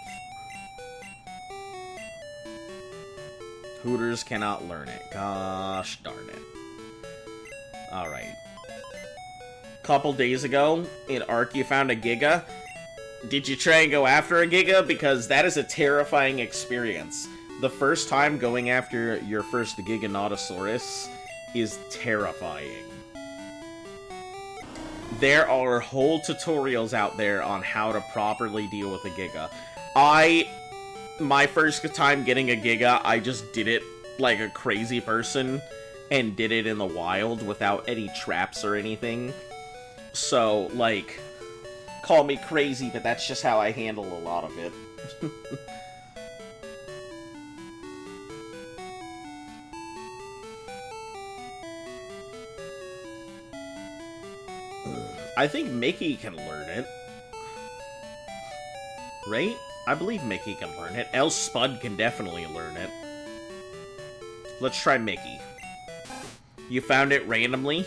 Hooters cannot learn it. Gosh darn it. Alright. Couple days ago, in Ark, you found a Giga. Did you try and go after a Giga? Because that is a terrifying experience. The first time going after your first Giganotosaurus is terrifying. There are whole tutorials out there on how to properly deal with a Giga. My first time getting a Giga, I just did it like a crazy person and did it in the wild without any traps or anything. So, like, call me crazy, but that's just how I handle a lot of it. I think Mickey can learn it. Right? I believe Mickey can learn it. El Spud can definitely learn it. Let's try Mickey. You found it randomly?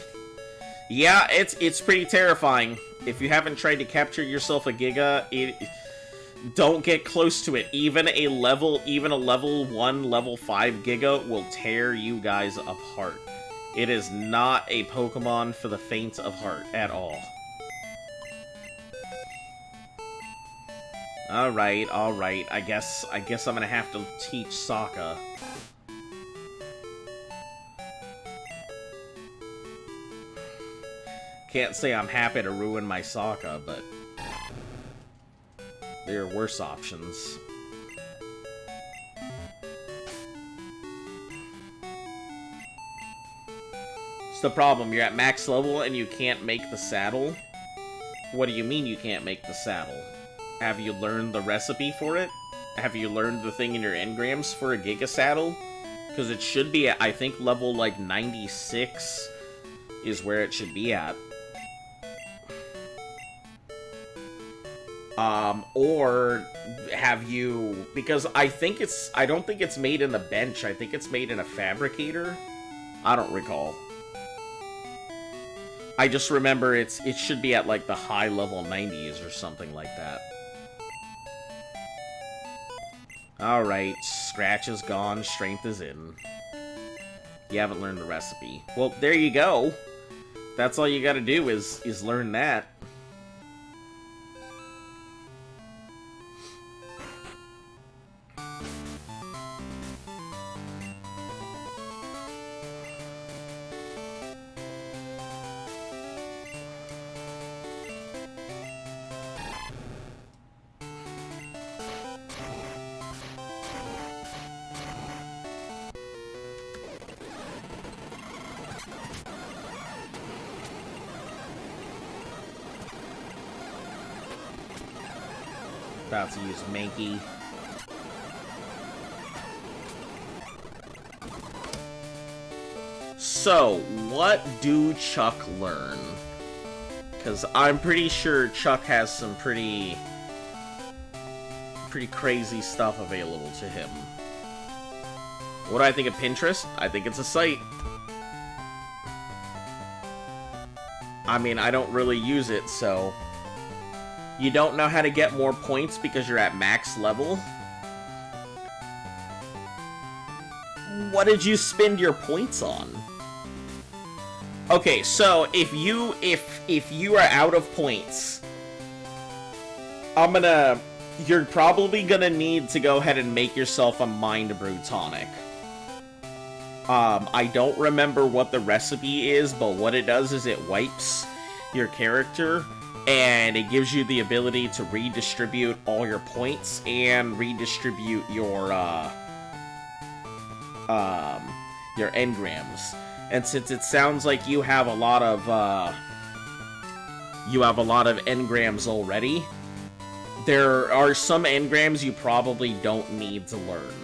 Yeah, it's pretty terrifying. If you haven't tried to capture yourself a Giga, don't get close to it. Even a level 1, level 5 Giga will tear you guys apart. It is not a Pokemon for the faint of heart at all. Alright. I guess I'm gonna have to teach Sokka. Can't say I'm happy to ruin my Sokka, but there are worse options. It's the problem, you're at max level and you can't make the saddle? What do you mean you can't make the saddle? Have you learned the recipe for it? Have you learned the thing in your engrams for a Giga Saddle? Because it should be at, I think, level, like, 96 is where it should be at. Or have you... Because I don't think it's made in the bench. I think it's made in a fabricator. I don't recall. I just remember it should be at, like, the high level 90s or something like that. Alright, Scratch is gone, Strength is in. You haven't learned the recipe. Well, there you go. That's all you gotta do is learn that. About to use Mankey. So, what do Chuck learn? Because I'm pretty sure Chuck has some pretty crazy stuff available to him. What do I think of Pinterest? I think it's a site. I mean, I don't really use it, so... You don't know how to get more points because you're at max level? What did you spend your points on? Okay, so if you are out of points, you're probably gonna need to go ahead and make yourself a Mind Brew tonic. I don't remember what the recipe is, but what it does is it wipes your character, and it gives you the ability to redistribute all your points and redistribute your engrams. And since it sounds like you have a lot of engrams already, there are some engrams you probably don't need to learn,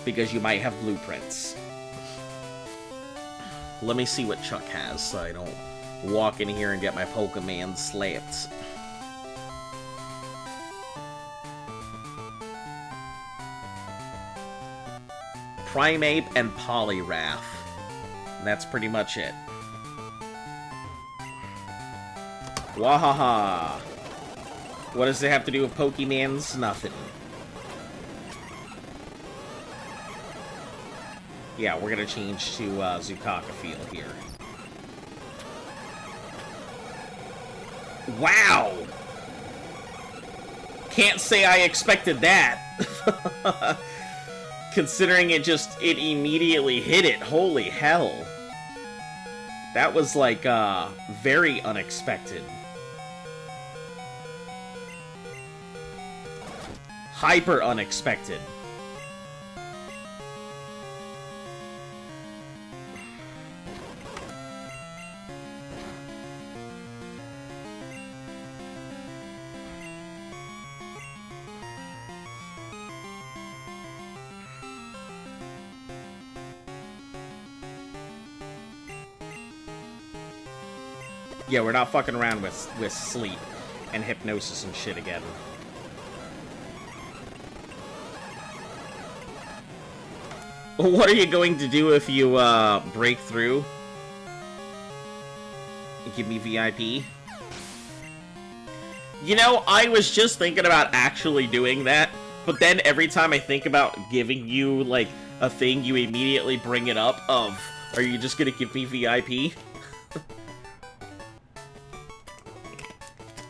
because you might have blueprints. Let me see what Chuck has so I don't walk in here and get my Pokemon slapped. Primeape and Poliwrath. And that's pretty much it. Wahaha! What does it have to do with Pokemons? Nothing. Yeah, we're gonna change to Zukaka Field here. Wow! can't say I expected that. Considering it immediately hit it. Holy hell. That was, like, very unexpected. Hyper unexpected. Yeah, we're not fucking around with sleep and hypnosis and shit again. What are you going to do if you, break through? Give me VIP? You know, I was just thinking about actually doing that, but then every time I think about giving you, like, a thing, you immediately bring it up of, are you just gonna give me VIP?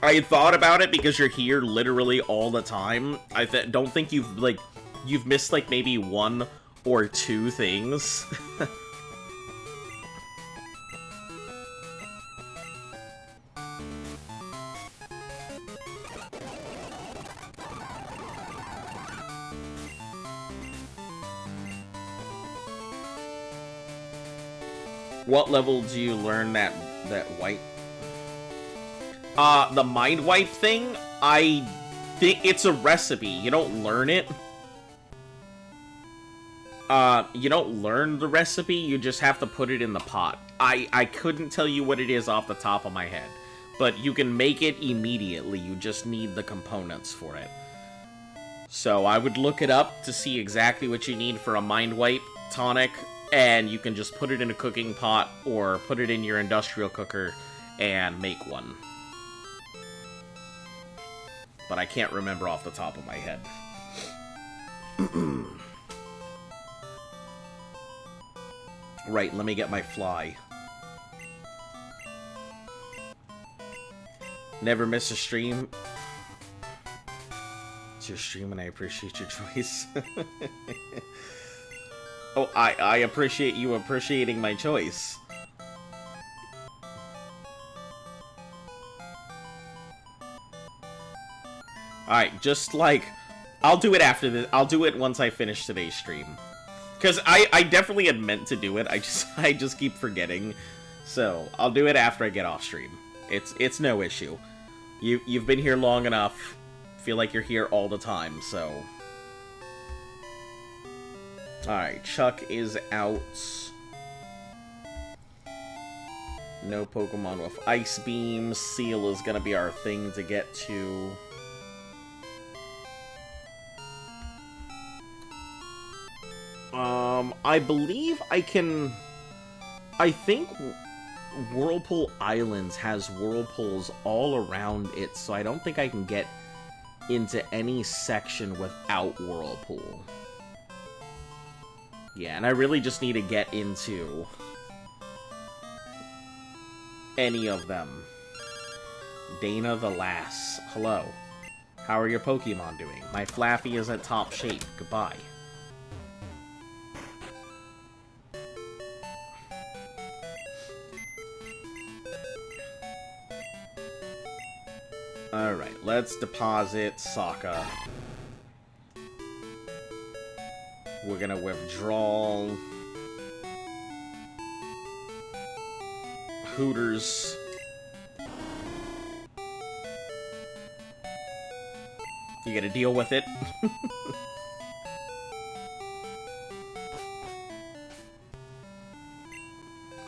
I thought about it because you're here literally all the time. I don't think you've missed, like, maybe 1 or 2 things. What level do you learn that white? The mind wipe thing, I think it's a recipe. You don't learn it. You don't learn the recipe, you just have to put it in the pot. I couldn't tell you what it is off the top of my head, but you can make it immediately, you just need the components for it. So I would look it up to see exactly what you need for a mind wipe tonic, and you can just put it in a cooking pot, or put it in your industrial cooker, and make one. But I can't remember off the top of my head. Right, let me get my fly. Never miss a stream. It's your stream and I appreciate your choice. Oh, I appreciate you appreciating my choice. Alright, just like, I'll do it after this. I'll do it once I finish today's stream. Because I definitely had meant to do it, I just keep forgetting. So, I'll do it after I get off stream. It's no issue. You've been here long enough. Feel like you're here all the time, so. Alright, Chuck is out. No Pokemon with Ice Beam. Seal is gonna be our thing to get to. I believe I can... I think Whirlpool Islands has whirlpools all around it, so I don't think I can get into any section without Whirlpool. Yeah, and I really just need to get into any of them. Dana the Lass. Hello. How are your Pokemon doing? My Flaffy is at top shape. Goodbye. Alright, let's deposit Sokka. We're gonna withdraw Hooters. You gotta deal with it.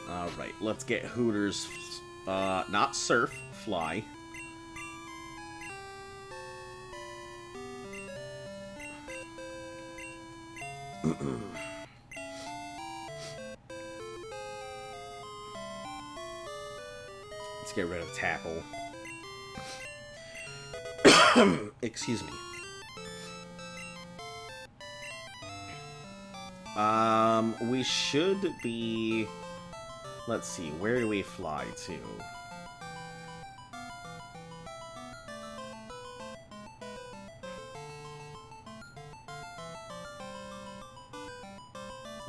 Alright, let's get Hooters, not Surf, Fly. Let's get rid of Tackle. Excuse me. We should be... Let's see, where do we fly to?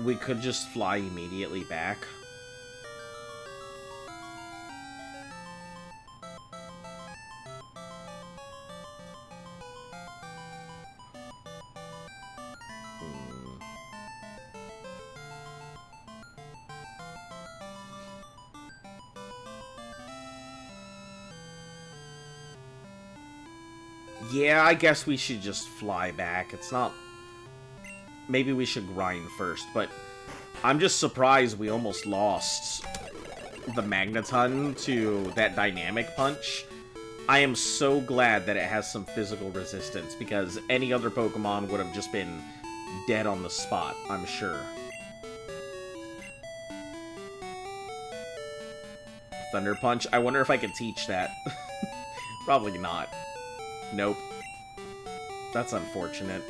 we could just fly immediately back. Yeah, I guess we should just fly back. It's not... Maybe we should grind first, but I'm just surprised we almost lost the Magneton to that dynamic punch. I am so glad that it has some physical resistance, because any other Pokemon would have just been dead on the spot, I'm sure. Thunder Punch? I wonder if I could teach that. Probably not. Nope. That's unfortunate.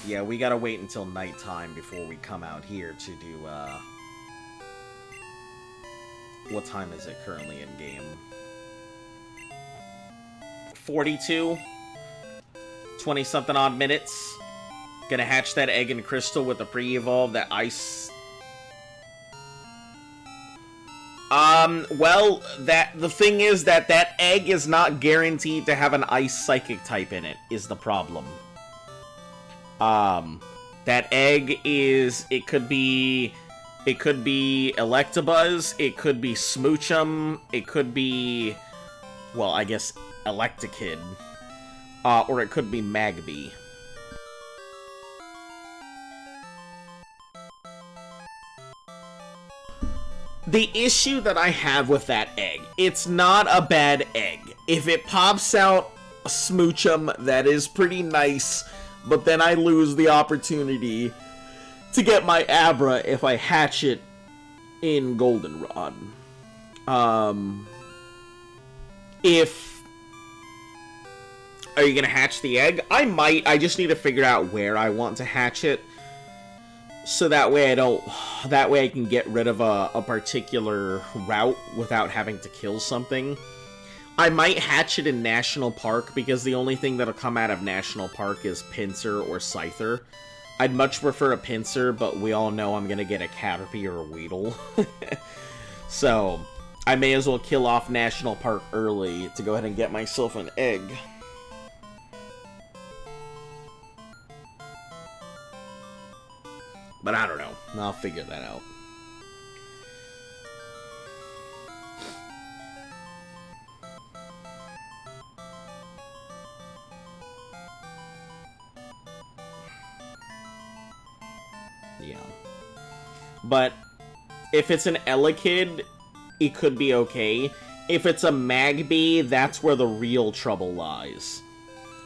Yeah, we gotta wait until nighttime before we come out here to do, what time is it currently in game? 42? 20-something odd minutes. Gonna hatch that egg and crystal with the pre-evolve, that ice... well, the thing is that egg is not guaranteed to have an ice psychic type in it, is the problem. That egg is, it could be Electabuzz, it could be Smoochum, it could be, well, I guess Electakid, or it could be Magby. The issue that I have with that egg, it's not a bad egg. If it pops out a Smoochum, that is pretty nice. But then I lose the opportunity to get my Abra if I hatch it in Goldenrod. Are you gonna hatch the egg? I might. I just need to figure out where I want to hatch it. So that way I can get rid of a particular route without having to kill something. I might hatch it in National Park, because the only thing that'll come out of National Park is Pinsir or Scyther. I'd much prefer a Pinsir, but we all know I'm gonna get a Caterpie or a Weedle. So, I may as well kill off National Park early to go ahead and get myself an egg. But I don't know. I'll figure that out. Yeah. But if it's an Elekid, it could be okay. If it's a Magby, that's where the real trouble lies.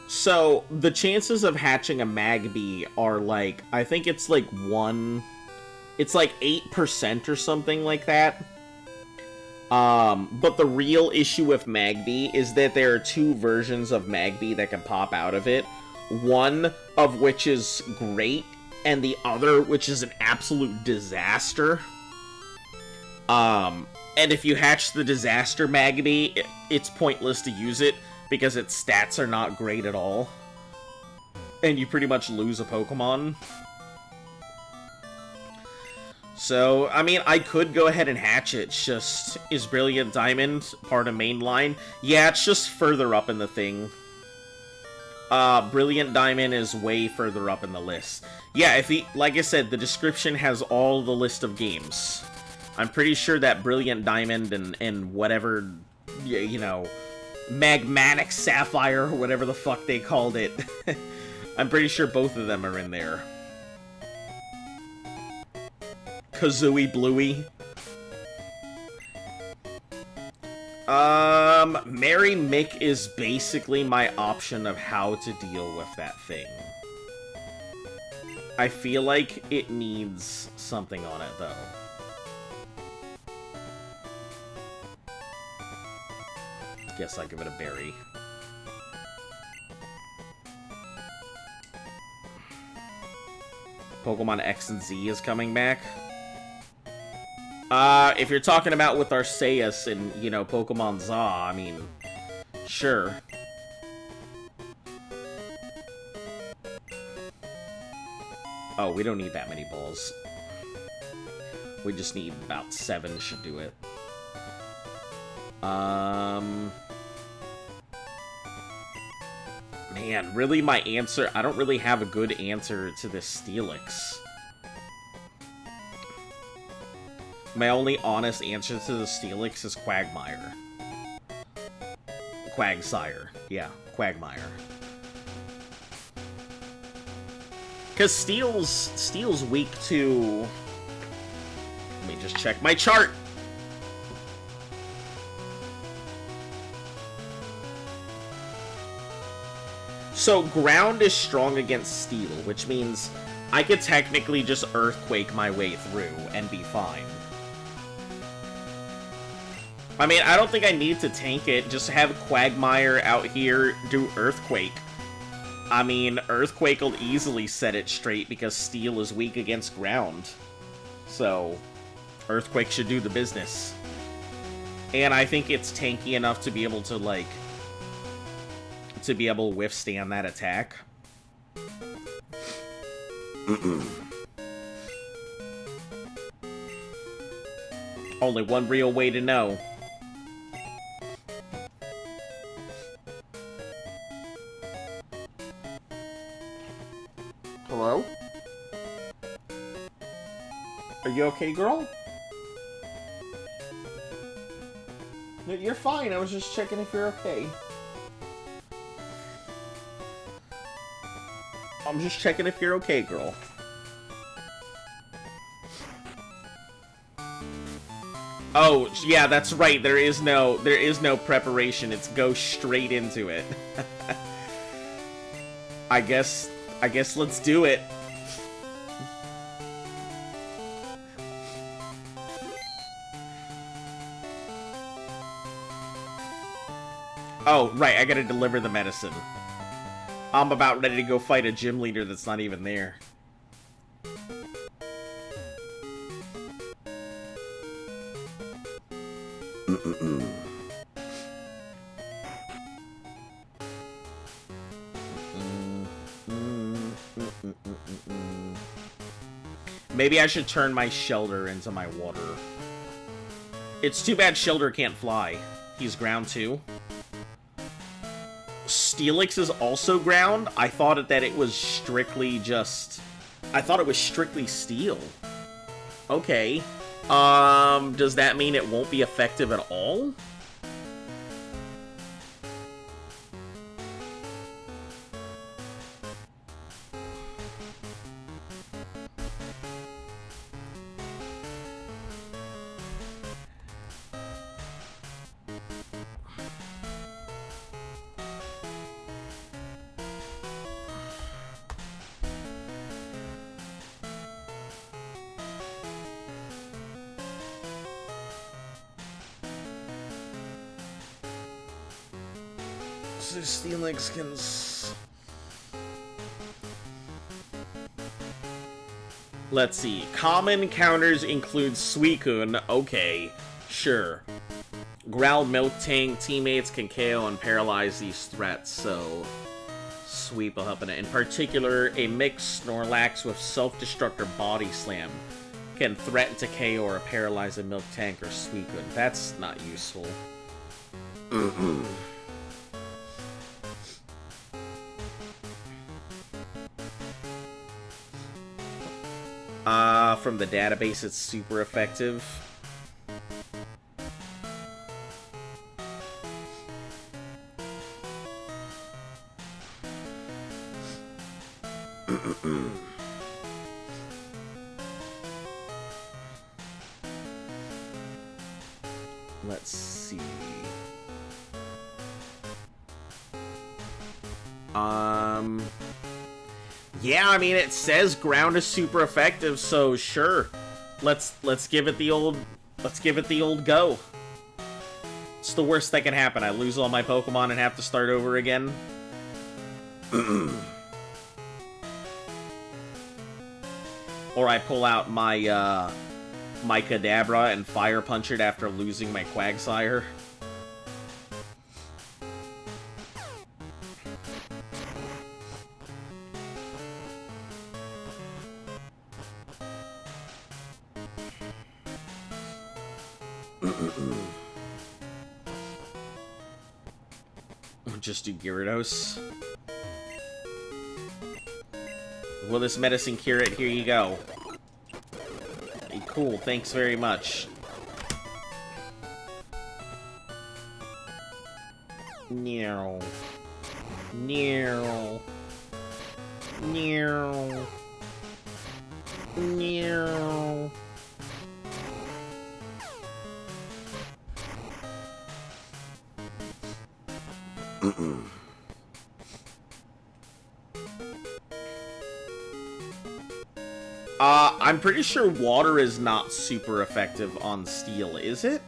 So, the chances of hatching a Magby are like, I think it's like 8% or something like that. But the real issue with Magby is that there are two versions of Magby that can pop out of it. One of which is great, and the other which is an absolute disaster. And if you hatch the disaster Magby, it's pointless to use it, because its stats are not great at all. And you pretty much lose a Pokemon. So, I mean, I could go ahead and hatch it. It's just, is Brilliant Diamond part of Mainline? Yeah, it's just further up in the thing. Brilliant Diamond is way further up in the list. Yeah, like I said, the description has all the list of games. I'm pretty sure that Brilliant Diamond and whatever, you know, Magmatic Sapphire, or whatever the fuck they called it. I'm pretty sure both of them are in there. Kazooie Bluey. Mary Mick is basically my option of how to deal with that thing. I feel like it needs something on it, though. Guess I'll give it a berry. Pokemon X and Z is coming back. If you're talking about with Arceus and, you know, Pokemon Za, I mean, sure. Oh, we don't need that many balls. We just need about 7 should do it. Man, really my answer... I don't really have a good answer to this Steelix. My only honest answer to the Steelix is Quagmire. Quagsire. Yeah, Quagmire. Because Steel's weak to... Let me just check my chart! So, Ground is strong against Steel, which means I could technically just Earthquake my way through and be fine. I mean, I don't think I need to tank it, just have Quagmire out here do Earthquake. I mean, Earthquake will easily set it straight because Steel is weak against Ground. So, Earthquake should do the business. And I think it's tanky enough to be able to, like, to be able to withstand that attack. Only one real way to know. Hello? Are you okay, girl? No, you're fine. I was just checking if you're okay. I'm just checking if you're okay, girl. Oh, yeah, that's right. There is no preparation. It's go straight into it. I guess let's do it. Oh, right, I gotta deliver the medicine. I'm about ready to go fight a gym leader that's not even there. Maybe I should turn my Shelter into my water. It's too bad Shelter can't fly. He's ground too. Steelix is also ground? I thought that it was strictly just... I thought it was strictly steel. Okay. Does that mean it won't be effective at all? So Steelix can... Let's see. Common counters include Suicune. Okay, sure. Ground Miltank teammates can KO and paralyze these threats, so Sweep will help in it. In particular, a mixed Snorlax with Self-Destructor Body Slam can threaten to KO or paralyze a Miltank or Suicune. That's not useful. From the database, it's super effective. Let's see. Yeah, I mean, it says ground is super effective, so sure. Let's give it the old go. It's the worst that can happen. I lose all my Pokemon and have to start over again. Or I pull out my, my Kadabra and Fire Punch it after losing my Quagsire. Just do Gyarados. Will this medicine cure it? Here you go. Hey, cool, thanks very much. Meow. Meow. Meow. Meow. I'm pretty sure water is not super effective on steel, is it?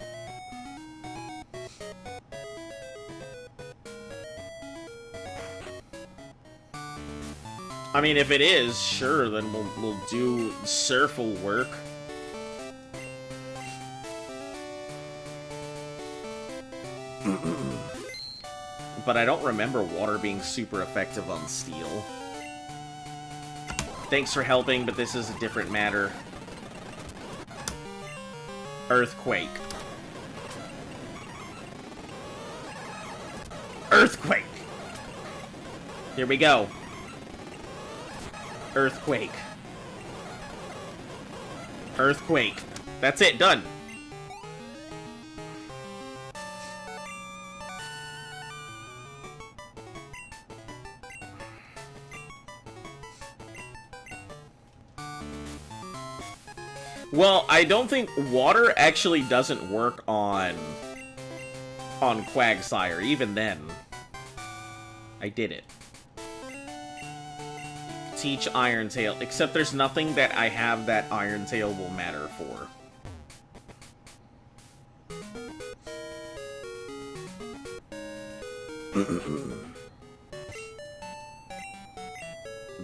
I mean, if it is, sure, then we'll do Surf will work. But I don't remember water being super effective on steel. Thanks for helping, but this is a different matter. Earthquake. Earthquake! Here we go. Earthquake. Earthquake. That's it, done. Well, I don't think water actually doesn't work on Quagsire, even then. I did it. Teach Iron Tail, except there's nothing that I have that Iron Tail will matter for.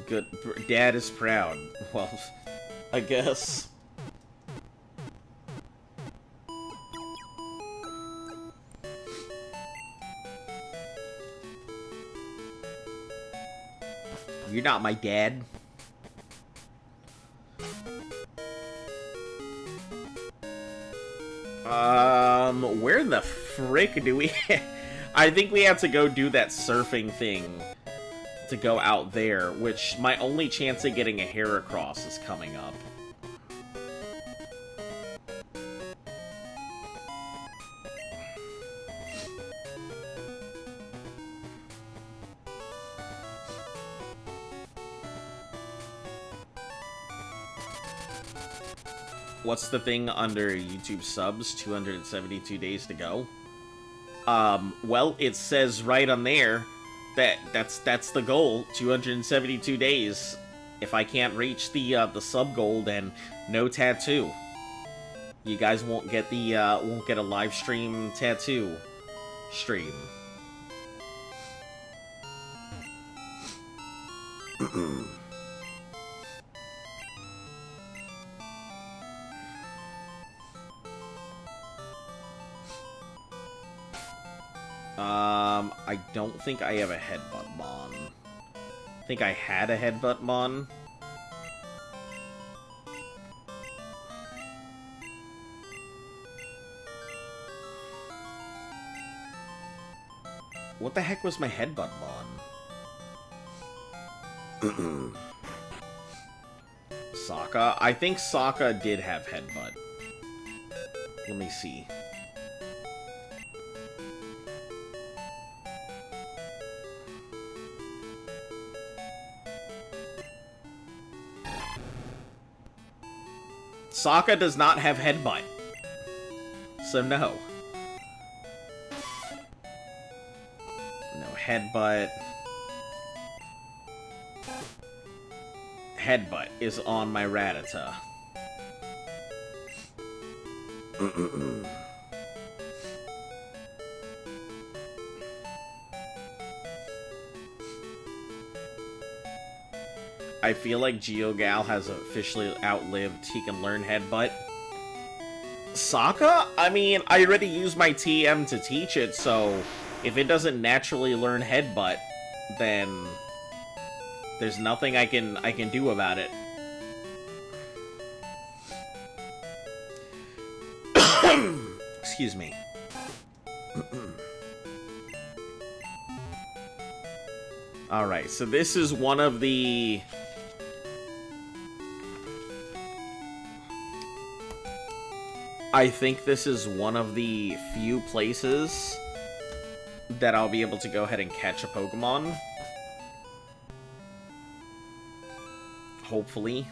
Good. Dad is proud. Well, I guess. You're not my dad. Where the frick do we... I think we have to go do that surfing thing to go out there, which my only chance of getting a Heracross is coming up. What's the thing under YouTube subs? 272 days to go. Well, it says right on there that that's the goal. 272 days. If I can't reach the sub goal, then no tattoo. You guys won't get the won't get a live stream tattoo stream. I don't think I have a Headbutt Mon. I think I had a Headbutt Mon. What the heck was my Headbutt Mon? Sokka? I think Sokka did have Headbutt. Let me see. Sokka does not have Headbutt. So no. No Headbutt. Headbutt is on my Rattata. I feel like GeoGal has officially outlived He Can Learn Headbutt. Sokka? I mean, I already used my TM to teach it, so if it doesn't naturally learn Headbutt, then there's nothing I can do about it. Excuse me. Alright, so this is one of the... I think this is one of the few places that I'll be able to go ahead and catch a Pokemon. Hopefully.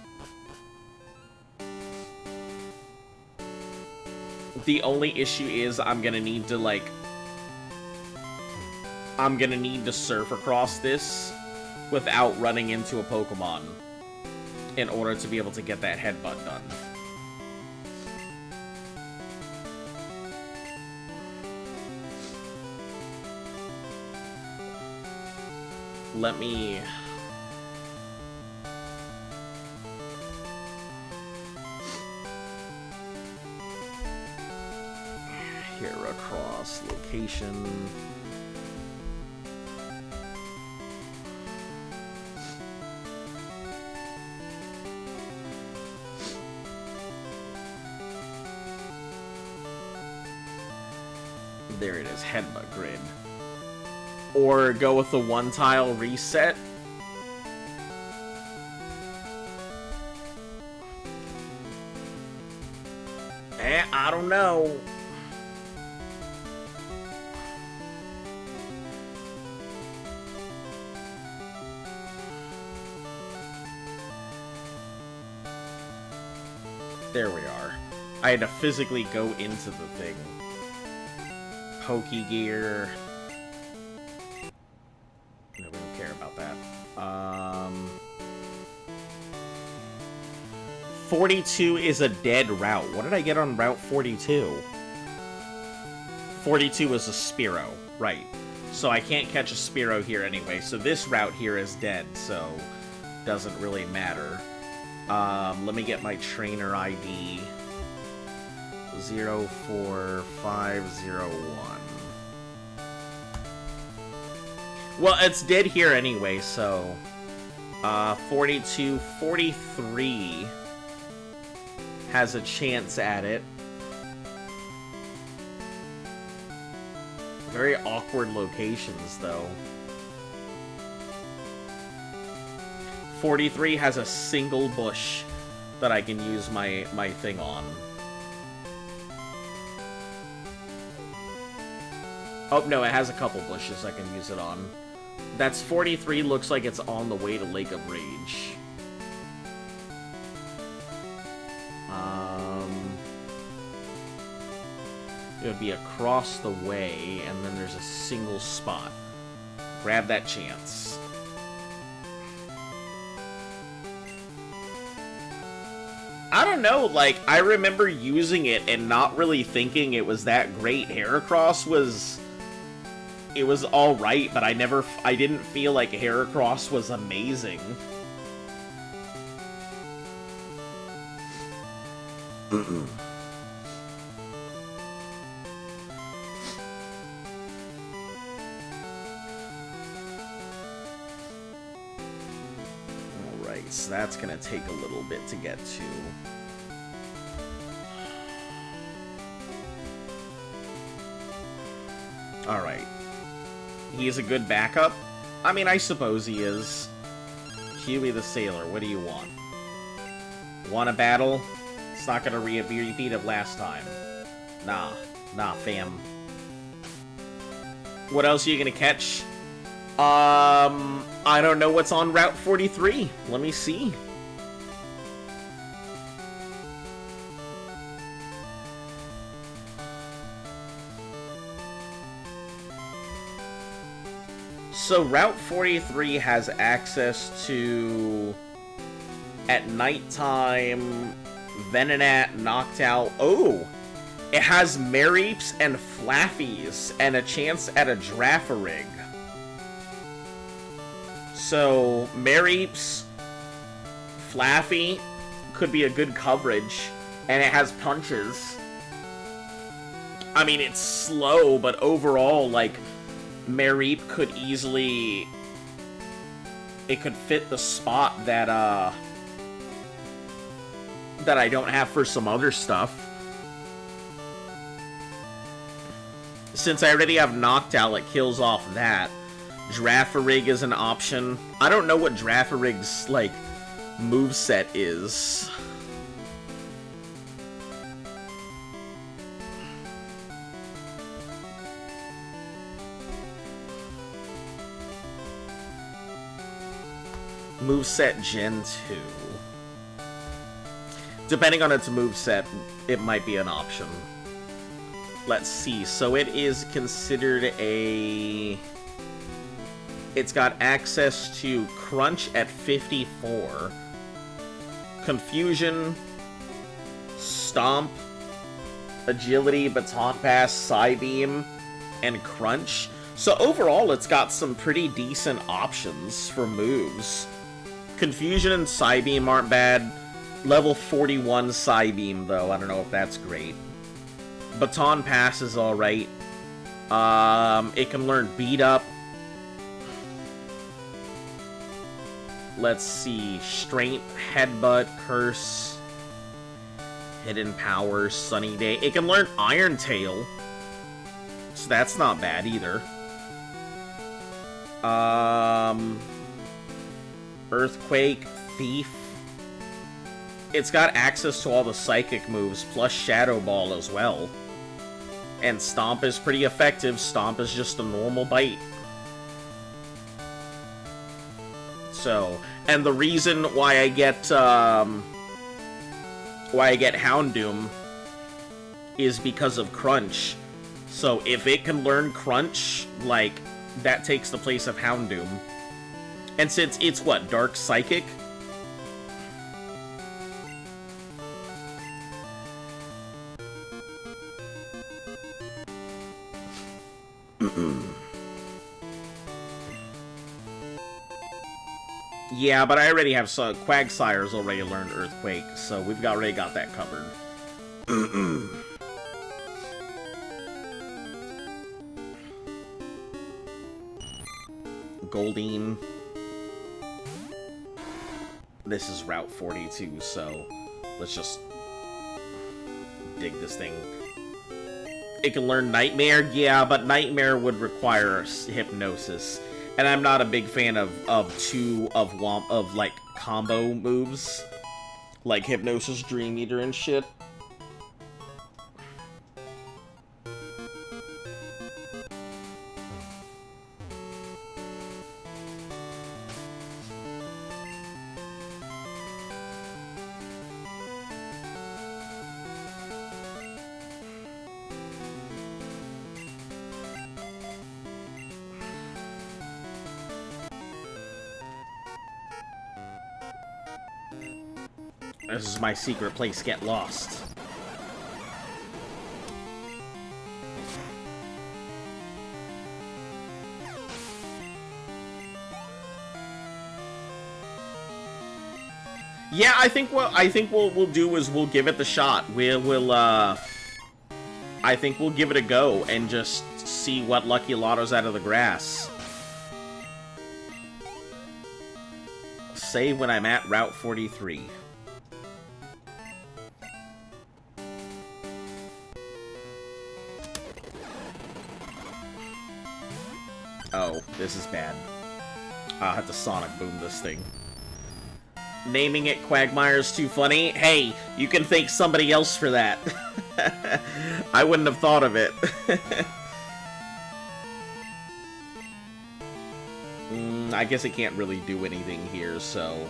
The only issue is I'm gonna need to, like... I'm gonna need to surf across this without running into a Pokemon in order to be able to get that headbutt done. Let me... Here, across location... There it is, headbutt grid. Or go with the one-tile reset. I don't know. There we are. I had to physically go into the thing. Pokegear. No, we don't care about that. 42 is a dead route. What did I get on Route 42? 42 is a Spearow. Right. So I can't catch a Spearow here anyway. So this route here is dead, so doesn't really matter. Let me get my trainer ID. 04501. Well, it's dead here anyway, so 43 has a chance at it. Very awkward locations, though. 43 has a single bush that I can use my thing on. Oh, no, it has a couple bushes I can use it on. That's 43, looks like it's on the way to Lake of Rage. It would be across the way, and then there's a single spot. Grab that chance. I don't know, like, I remember using it and not really thinking it was that great. Heracross was... It was alright, but I didn't feel like Heracross was amazing. Alright, so that's gonna take a little bit to get to. Alright. He's a good backup? I mean, I suppose he is. Huey the Sailor, what do you want? Want a battle? It's not gonna repeat of last time. Nah, fam. What else are you gonna catch? I don't know what's on Route 43. Let me see. So Route 43 has access to, at nighttime, Venonat, Noctowl. Oh! It has Mareeps and Flaffies, and a chance at a Girafarig. So, Mareeps, Flaffy could be a good coverage, and it has punches. I mean, it's slow, but overall, like, Mareep could easily... It could fit the spot that, that I don't have for some other stuff. Since I already have Noctowl, it kills off that. Girafarig is an option. I don't know what Girafarig's, like, moveset is. Moveset Gen 2. Depending on its moveset, it might be an option. Let's see. So it is considered a... It's got access to Crunch at 54. Confusion. Stomp. Agility, Baton Pass, Psybeam, and Crunch. So overall, it's got some pretty decent options for moves. Confusion and Psybeam aren't bad. Level 41 Psybeam, though. I don't know if that's great. Baton Pass is alright. It can learn Beat Up. Let's see. Strength, Headbutt, Curse, Hidden Power, Sunny Day. It can learn Iron Tail. So that's not bad either. Earthquake, Thief. It's got access to all the Psychic moves, plus Shadow Ball as well. And Stomp is pretty effective. Stomp is just a normal bite. So, and the reason why I get, Houndoom is because of Crunch. So if it can learn Crunch, like, that takes the place of Houndoom. And since it's, what, Dark Psychic? Yeah, but I already have Quagsire's already learned Earthquake, so we've already got that covered. Goldeen. This is Route 42, so let's just dig this thing. It can learn Nightmare, yeah, but Nightmare would require Hypnosis. And I'm not a big fan of like combo moves, like Hypnosis, Dream Eater, and shit. This is my secret place, get lost. Yeah, I think what we'll do is we'll give it the shot. I think we'll give it a go and just see what Lucky Lotto's out of the grass. Save when I'm at Route 43. Oh, this is bad. I'll have to Sonic Boom this thing. Naming it Quagmire's too funny? Hey, you can thank somebody else for that. I wouldn't have thought of it. I guess it can't really do anything here, so...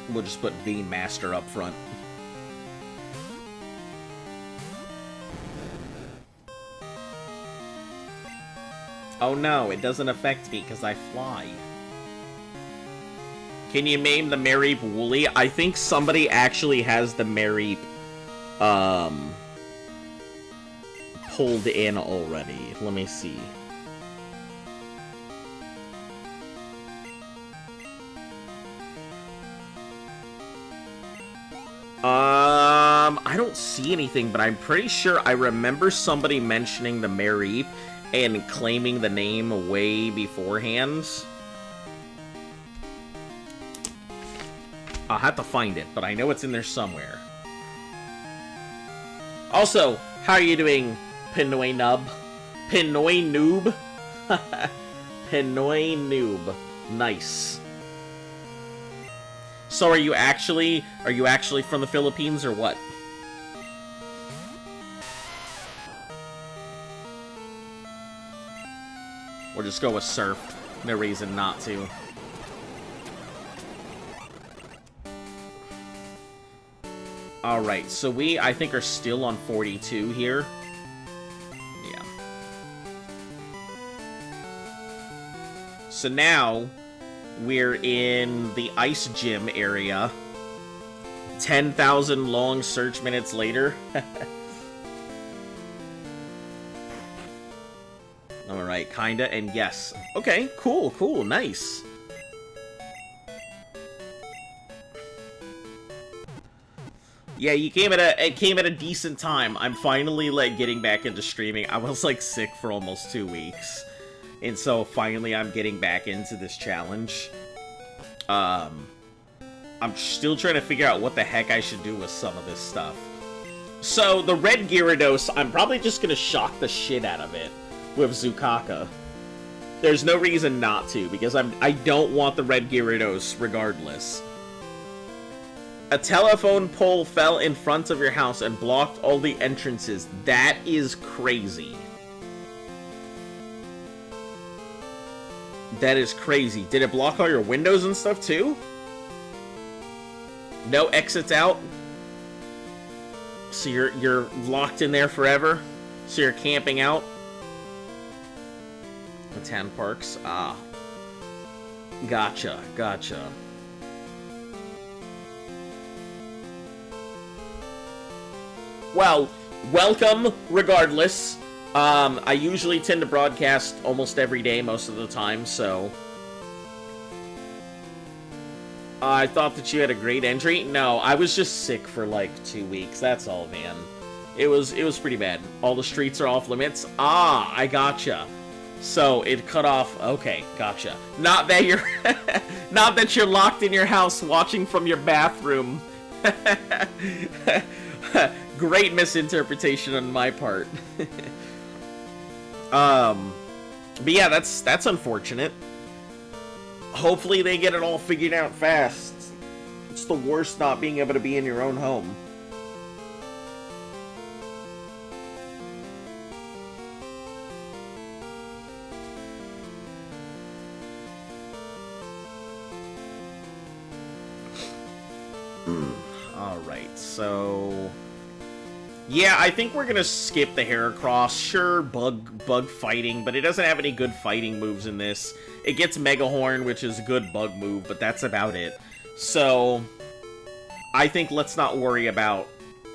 we'll just put Bean Master up front. Oh no, it doesn't affect me because I fly. Can you name the Mareep Wooly? I think somebody actually has the Mareep, pulled in already. Let me see. don't see anything, but I'm pretty sure I remember somebody mentioning the Mareep and claiming the name way beforehand. I'll have to find it, but I know it's in there somewhere. Also, how are you doing, Pinoy Nub? Pinoy Noob? Pinoy Noob. Nice. So are you actually from the Philippines or what? Or just go with surf. No reason not to. Alright, so we, I think, are still on 42 here. Yeah. So now, we're in the ice gym area. 10,000 long search minutes later. Alright, kinda, and yes. Okay, cool, cool, nice. Yeah, it came at a decent time. I'm finally, like, getting back into streaming. I was, like, sick for almost 2 weeks. And so, finally, I'm getting back into this challenge. I'm still trying to figure out what the heck I should do with some of this stuff. So, the red Gyarados, I'm probably just gonna shock the shit out of it with Zukaka. There's no reason not to, because I don't want the red Gyarados regardless. A telephone pole fell in front of your house and blocked all the entrances. That is crazy. That is crazy. Did it block all your windows and stuff too? No exits out? So you're locked in there forever? So you're camping out? The 10 parks? Ah. Gotcha, gotcha. Well, welcome, regardless. I usually tend to broadcast almost every day, most of the time, so... I thought that you had a great entry. No, I was just sick for, like, 2 weeks. That's all, man. It was pretty bad. All the streets are off limits. Ah, I gotcha. So, it cut off... Okay, gotcha. Not that you're... Not that you're locked in your house watching from your bathroom. Great misinterpretation on my part. But yeah, that's unfortunate. Hopefully they get it all figured out fast. It's the worst not being able to be in your own home. Alright, so... Yeah, I think we're gonna skip the Heracross. Sure, bug fighting, but it doesn't have any good fighting moves in this. It gets Mega Horn, which is a good bug move, but that's about it. So, I think let's not worry about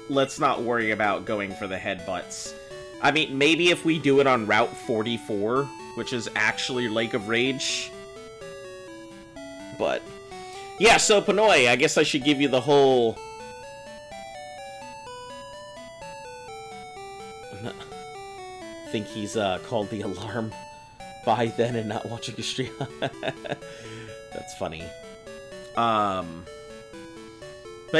going for the headbutts. I mean, maybe if we do it on Route 44, which is actually Lake of Rage. But, yeah, so Pinoy, I guess I should give you the whole... I think he's called the alarm by then and not watching a stream. That's funny. But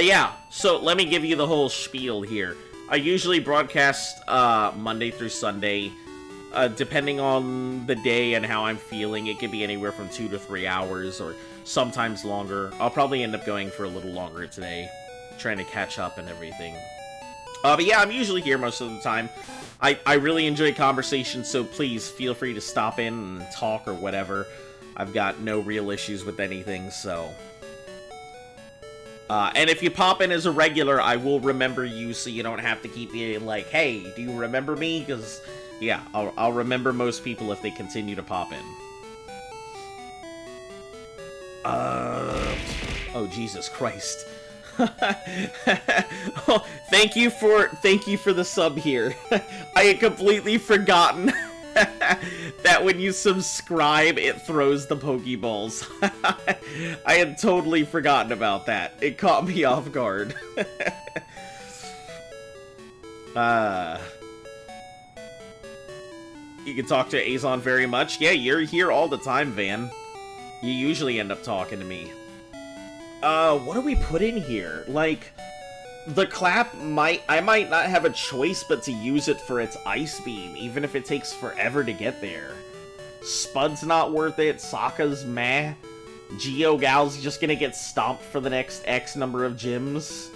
yeah, so let me give you the whole spiel here. I usually broadcast Monday through Sunday. Depending on the day and how I'm feeling, it could be anywhere from 2 to 3 hours, or sometimes longer. I'll probably end up going for a little longer today, trying to catch up and everything. But yeah, I'm usually here most of the time. I really enjoy conversation, so please feel free to stop in and talk or whatever. I've got no real issues with anything, so... and if you pop in as a regular, I will remember you, so you don't have to keep being like, hey, do you remember me? Because, yeah, I'll remember most people if they continue to pop in. Oh, Jesus Christ. Oh, thank you for the sub here. I had completely forgotten that when you subscribe, it throws the Pokeballs. I had totally forgotten about that. It caught me off guard. Uh... You can talk to Azon very much. Yeah, you're here all the time, Van. You usually end up talking to me. What do we put in here? Like, the clap I might not have a choice but to use it for its ice beam, even if it takes forever to get there. Spud's not worth it. Sokka's meh. Geogal's just gonna get stomped for the next X number of gyms.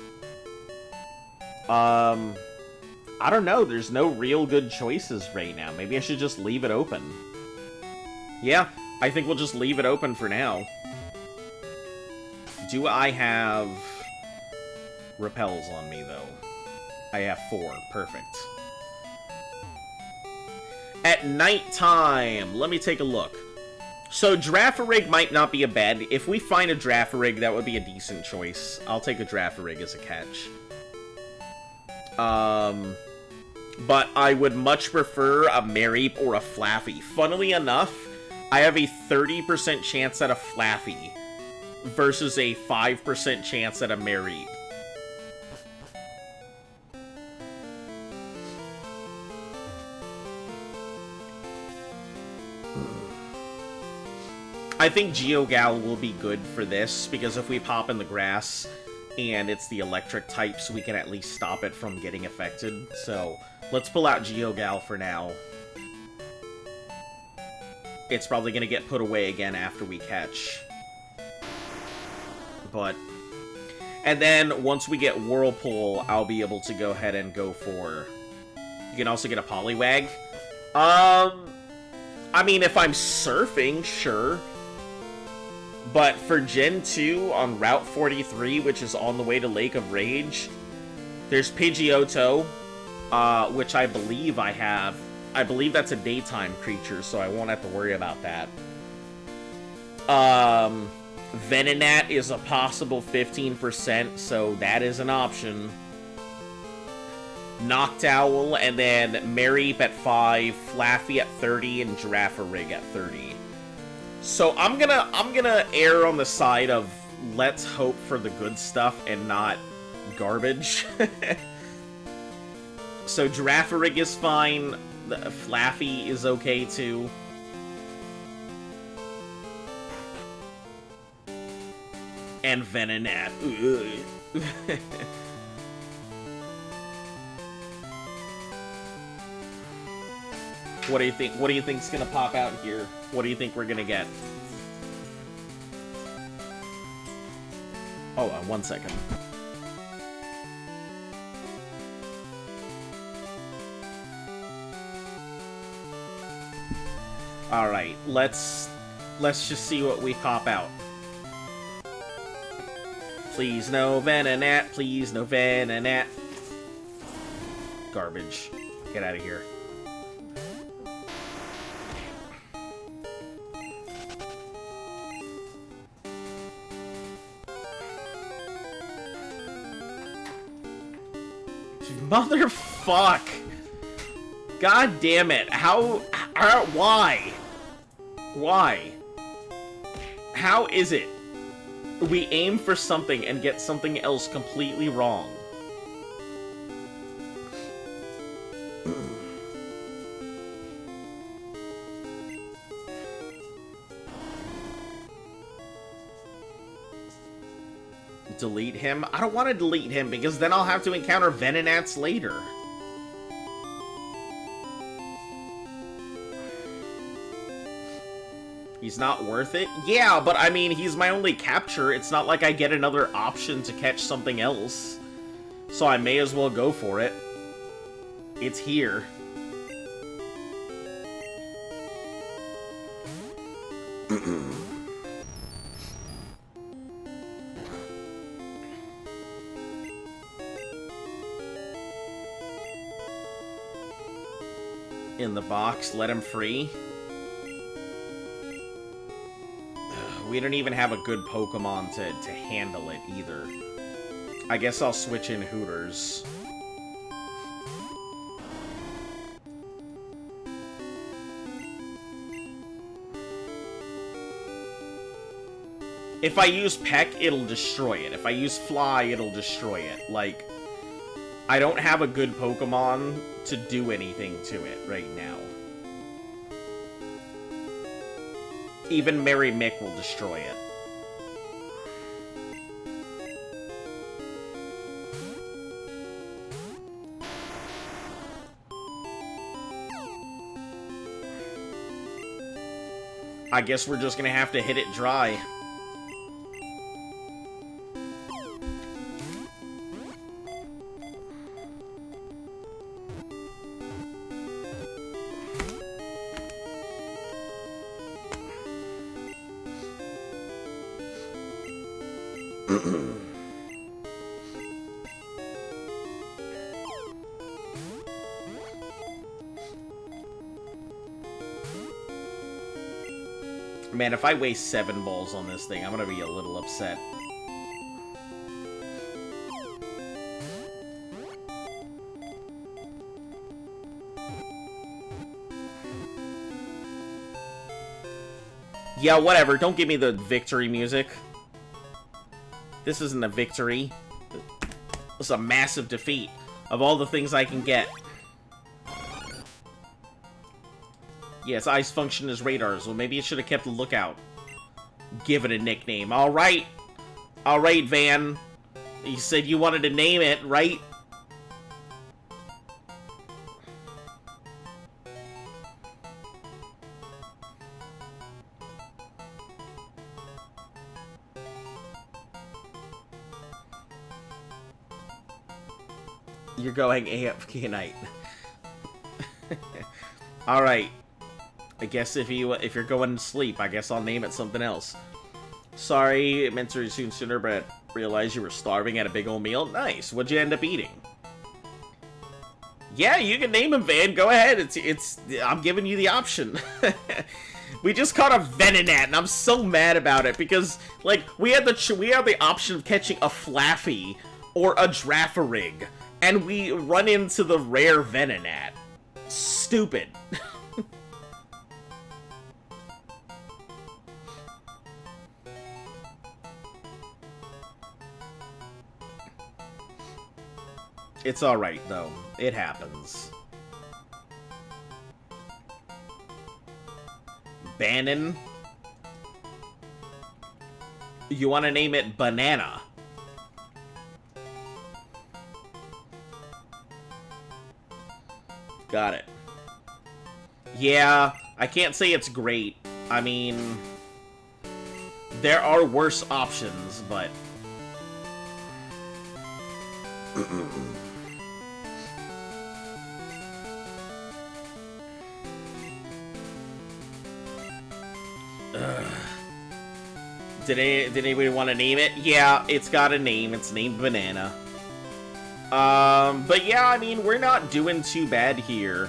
I don't know, there's no real good choices right now. Maybe I should just leave it open. Yeah, I think we'll just leave it open for now. Do I have repels on me, though? I have 4. Perfect. At nighttime, let me take a look. So, Giraffe-a-Rig might not be a bad... If we find a Giraffe-a-Rig, that would be a decent choice. I'll take a Giraffe-a-Rig as a catch. But I would much prefer a Mareep or a Flaffy. Funnily enough, I have a 30% chance at a Flaffy versus a 5% chance at a Mareep. I think Geogal will be good for this, because if we pop in the grass and it's the electric type, so we can at least stop it from getting affected. So, let's pull out Geogal for now. It's probably going to get put away again after we catch. But... And then, once we get Whirlpool, I'll be able to go ahead and go for... You can also get a Poliwag. I mean, if I'm surfing, sure. But for Gen 2 on Route 43, which is on the way to Lake of Rage, there's Pidgeotto, which I believe I have. I believe that's a daytime creature, so I won't have to worry about that. Venonat is a possible 15%, so that is an option. Noctowl, and then Mareep at 5, Flaffy at 30, and Giraffe-a-Rig at 30. So I'm gonna err on the side of let's hope for the good stuff and not garbage. So Giraffe-a-Rig is fine. The Flaffy is okay too. And Venonat. What do you think? What do you think's gonna pop out here? What do you think we're gonna get? Oh, 1 second. All right, let's just see what we pop out. Please no Venonat. Please no Venonat. Garbage. Get out of here. Motherfuck! God damn it! Why? Why? How is it we aim for something and get something else completely wrong? Delete him? I don't want to delete him because then I'll have to encounter Venonats later. He's not worth it? Yeah, but I mean, he's my only capture. It's not like I get another option to catch something else. So I may as well go for it. It's here. In the box, let him free. We don't even have a good Pokemon to handle it either. I guess I'll switch in Hooters. If I use Peck, it'll destroy it. If I use Fly, it'll destroy it. Like, I don't have a good Pokemon to do anything to it right now. Even Mary Mick will destroy it. I guess we're just gonna have to hit it dry. Man, if I waste 7 balls on this thing, I'm gonna be a little upset. Yeah, whatever. Don't give me the victory music. This isn't a victory. This is a massive defeat of all the things I can get. Yes, eyes function as radars. Well, maybe it should have kept a lookout. Give it a nickname. Alright. Alright, Van. You said you wanted to name it, right? You're going AFK night. Alright. I guess if you're going to sleep, I guess I'll name it something else. Sorry, it meant to resume sooner, but realized you were starving at a big old meal. Nice. What'd you end up eating? Yeah, you can name him, Van. Go ahead. I'm giving you the option. We just caught a Venonat, and I'm so mad about it because, like, we had the option of catching a Flaffy or a Draffarig, and we run into the rare Venonat. Stupid. It's alright, though. It happens. Bannon? You want to name it Banana? Got it. Yeah, I can't say it's great. I mean, there are worse options, but... Did anybody want to name it? Yeah, it's got a name. It's named Banana. But yeah, I mean, we're not doing too bad here.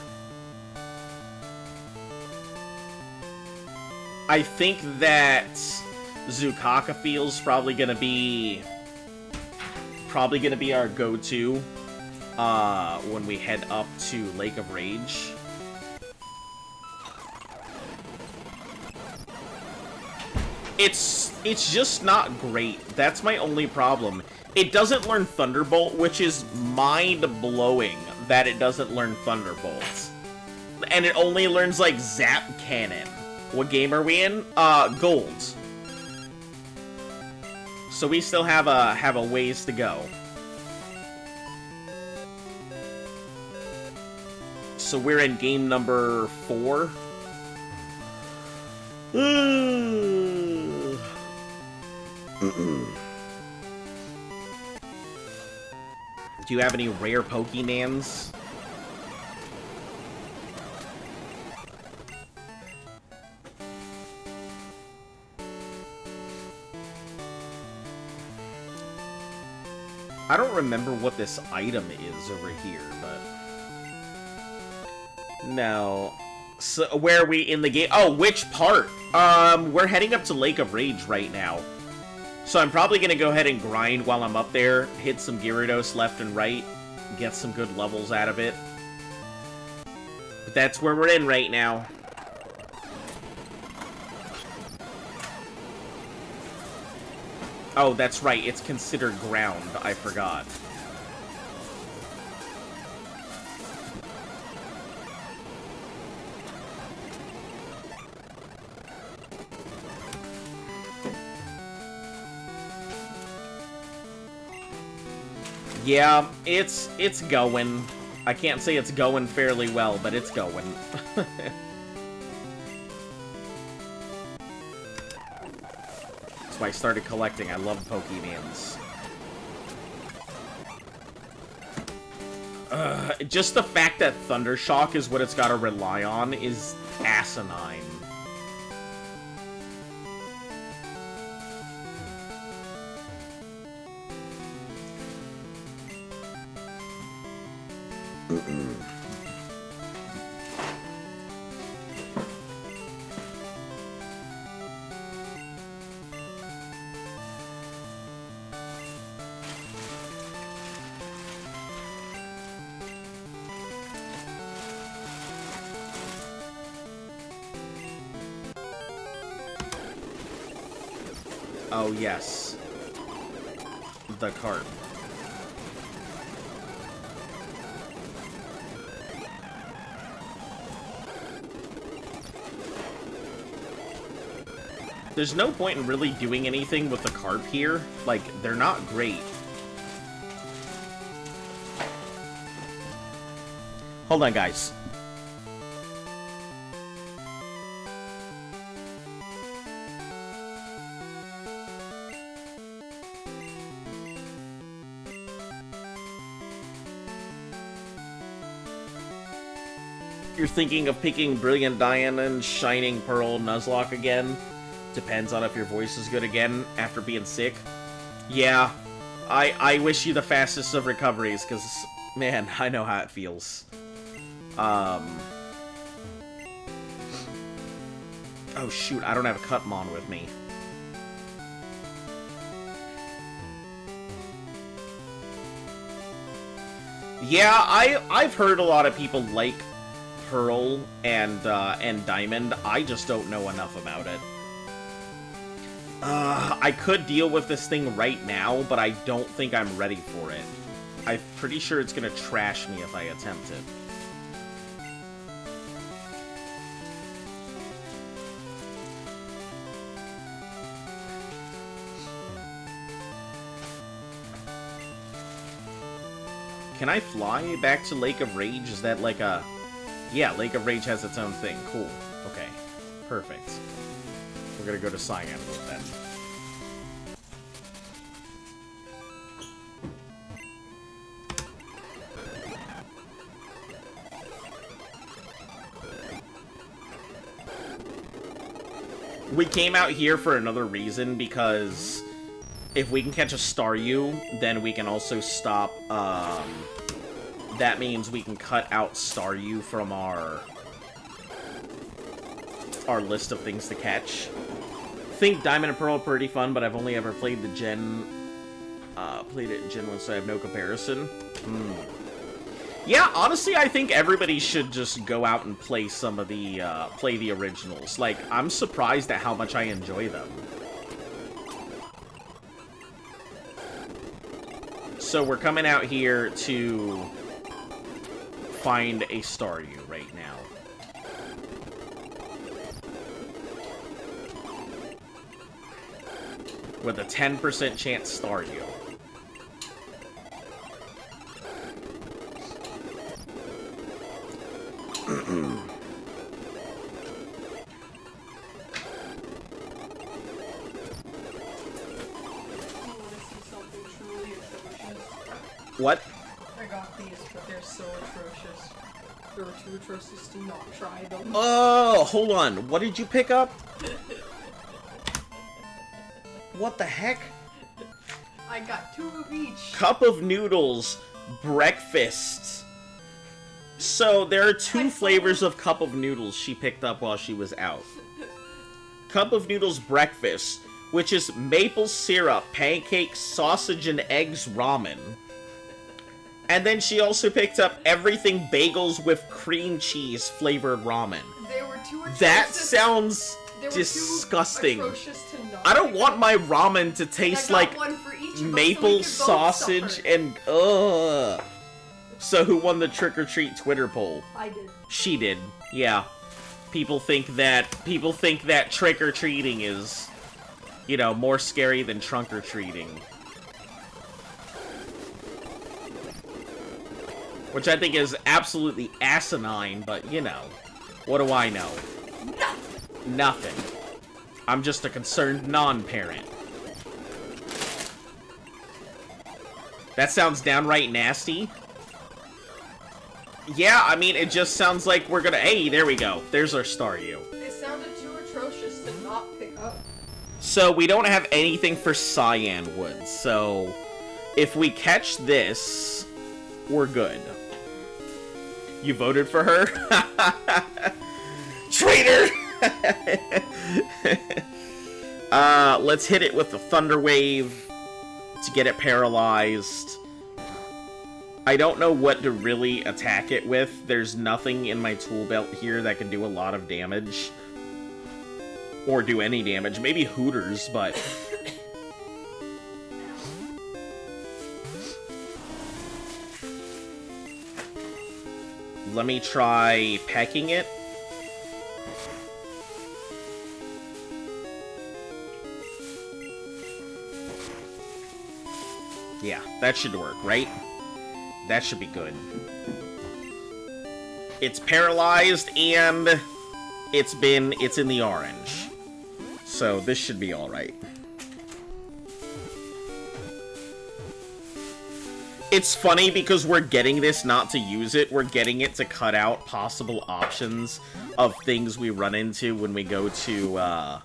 I think that Zukaka Field's probably gonna be our go-to when we head up to Lake of Rage. It's just not great. That's my only problem. It doesn't learn Thunderbolt, which is mind-blowing that it doesn't learn Thunderbolt. And it only learns, like, Zap Cannon. What game are we in? Gold. So we still have a ways to go. So we're in game number 4. Do you have any rare Pokemans? I don't remember what this item is over here, but... No. So, where are we in the game? Oh, which part? We're heading up to Lake of Rage right now. So I'm probably going to go ahead and grind while I'm up there, hit some Gyarados left and right, get some good levels out of it. But that's where we're in right now. Oh, that's right, it's considered ground. I forgot. Yeah, it's going. I can't say it's going fairly well, but it's going. That's why I started collecting. I love Pokemons. Just the fact that Thundershock is what it's got to rely on is asinine. Oh, yes. The cart. There's no point in really doing anything with the carp here. Like, they're not great. Hold on, guys. You're thinking of picking Brilliant Diamond, Shining Pearl, Nuzlocke again? Depends on if your voice is good again after being sick. Yeah, I wish you the fastest of recoveries, because, man, I know how it feels. Oh shoot, I don't have a Cutmon with me. Yeah, I've heard a lot of people like Pearl and Diamond. I just don't know enough about it. I could deal with this thing right now, but I don't think I'm ready for it. I'm pretty sure it's gonna trash me if I attempt it. Can I fly back to Lake of Rage? Is that like a... Yeah, Lake of Rage has its own thing. Cool. Okay. Perfect. We're gonna go to Cyan Wood then. We came out here for another reason, because if we can catch a Staryu, then we can also stop, that means we can cut out Staryu from our list of things to catch. I think Diamond and Pearl are pretty fun, but I've only ever played the Gen, played it in Gen 1, so I have no comparison. Yeah, honestly, I think everybody should just go out and play some of the, play the originals. Like, I'm surprised at how much I enjoy them. So we're coming out here to find a Staryu right now. With a 10% chance Staryu. What? I got these, but they're so atrocious. They were too atrocious to not try them. Oh, hold on. What did you pick up? What the heck? I got 2 of each. Cup of Noodles breakfast. So there are 2 flavors of Cup of Noodles she picked up while she was out. Cup of Noodles breakfast, which is maple syrup, pancakes, sausage, and eggs ramen. And then she also picked up everything bagels with cream cheese flavored ramen. They were too atrocious. That sounds disgusting. I don't want my ramen to taste like maple sausage and ugh. So who won the trick-or-treat Twitter poll? I did. She did. Yeah. People think that trick-or-treating is, you know, more scary than trunk-or-treating. Which I think is absolutely asinine, but, you know. What do I know? Nothing. Nothing. I'm just a concerned non-parent. That sounds downright nasty. Yeah, I mean, it just sounds like we're gonna... Hey, there we go. There's our Staryu. It sounded too atrocious to not pick up. So, we don't have anything for Cyan Wood, so... If we catch this, we're good. You voted for her? Traitor! Let's hit it with the Thunder Wave to get it paralyzed. I don't know what to really attack it with. There's nothing in my tool belt here that can do a lot of damage. Or do any damage. Maybe Hooters, but... Let me try pecking it. Yeah, that should work, right? That should be good. It's paralyzed and it's in the orange. So this should be alright. It's funny because we're getting this not to use it. We're getting it to cut out possible options of things we run into when we go to,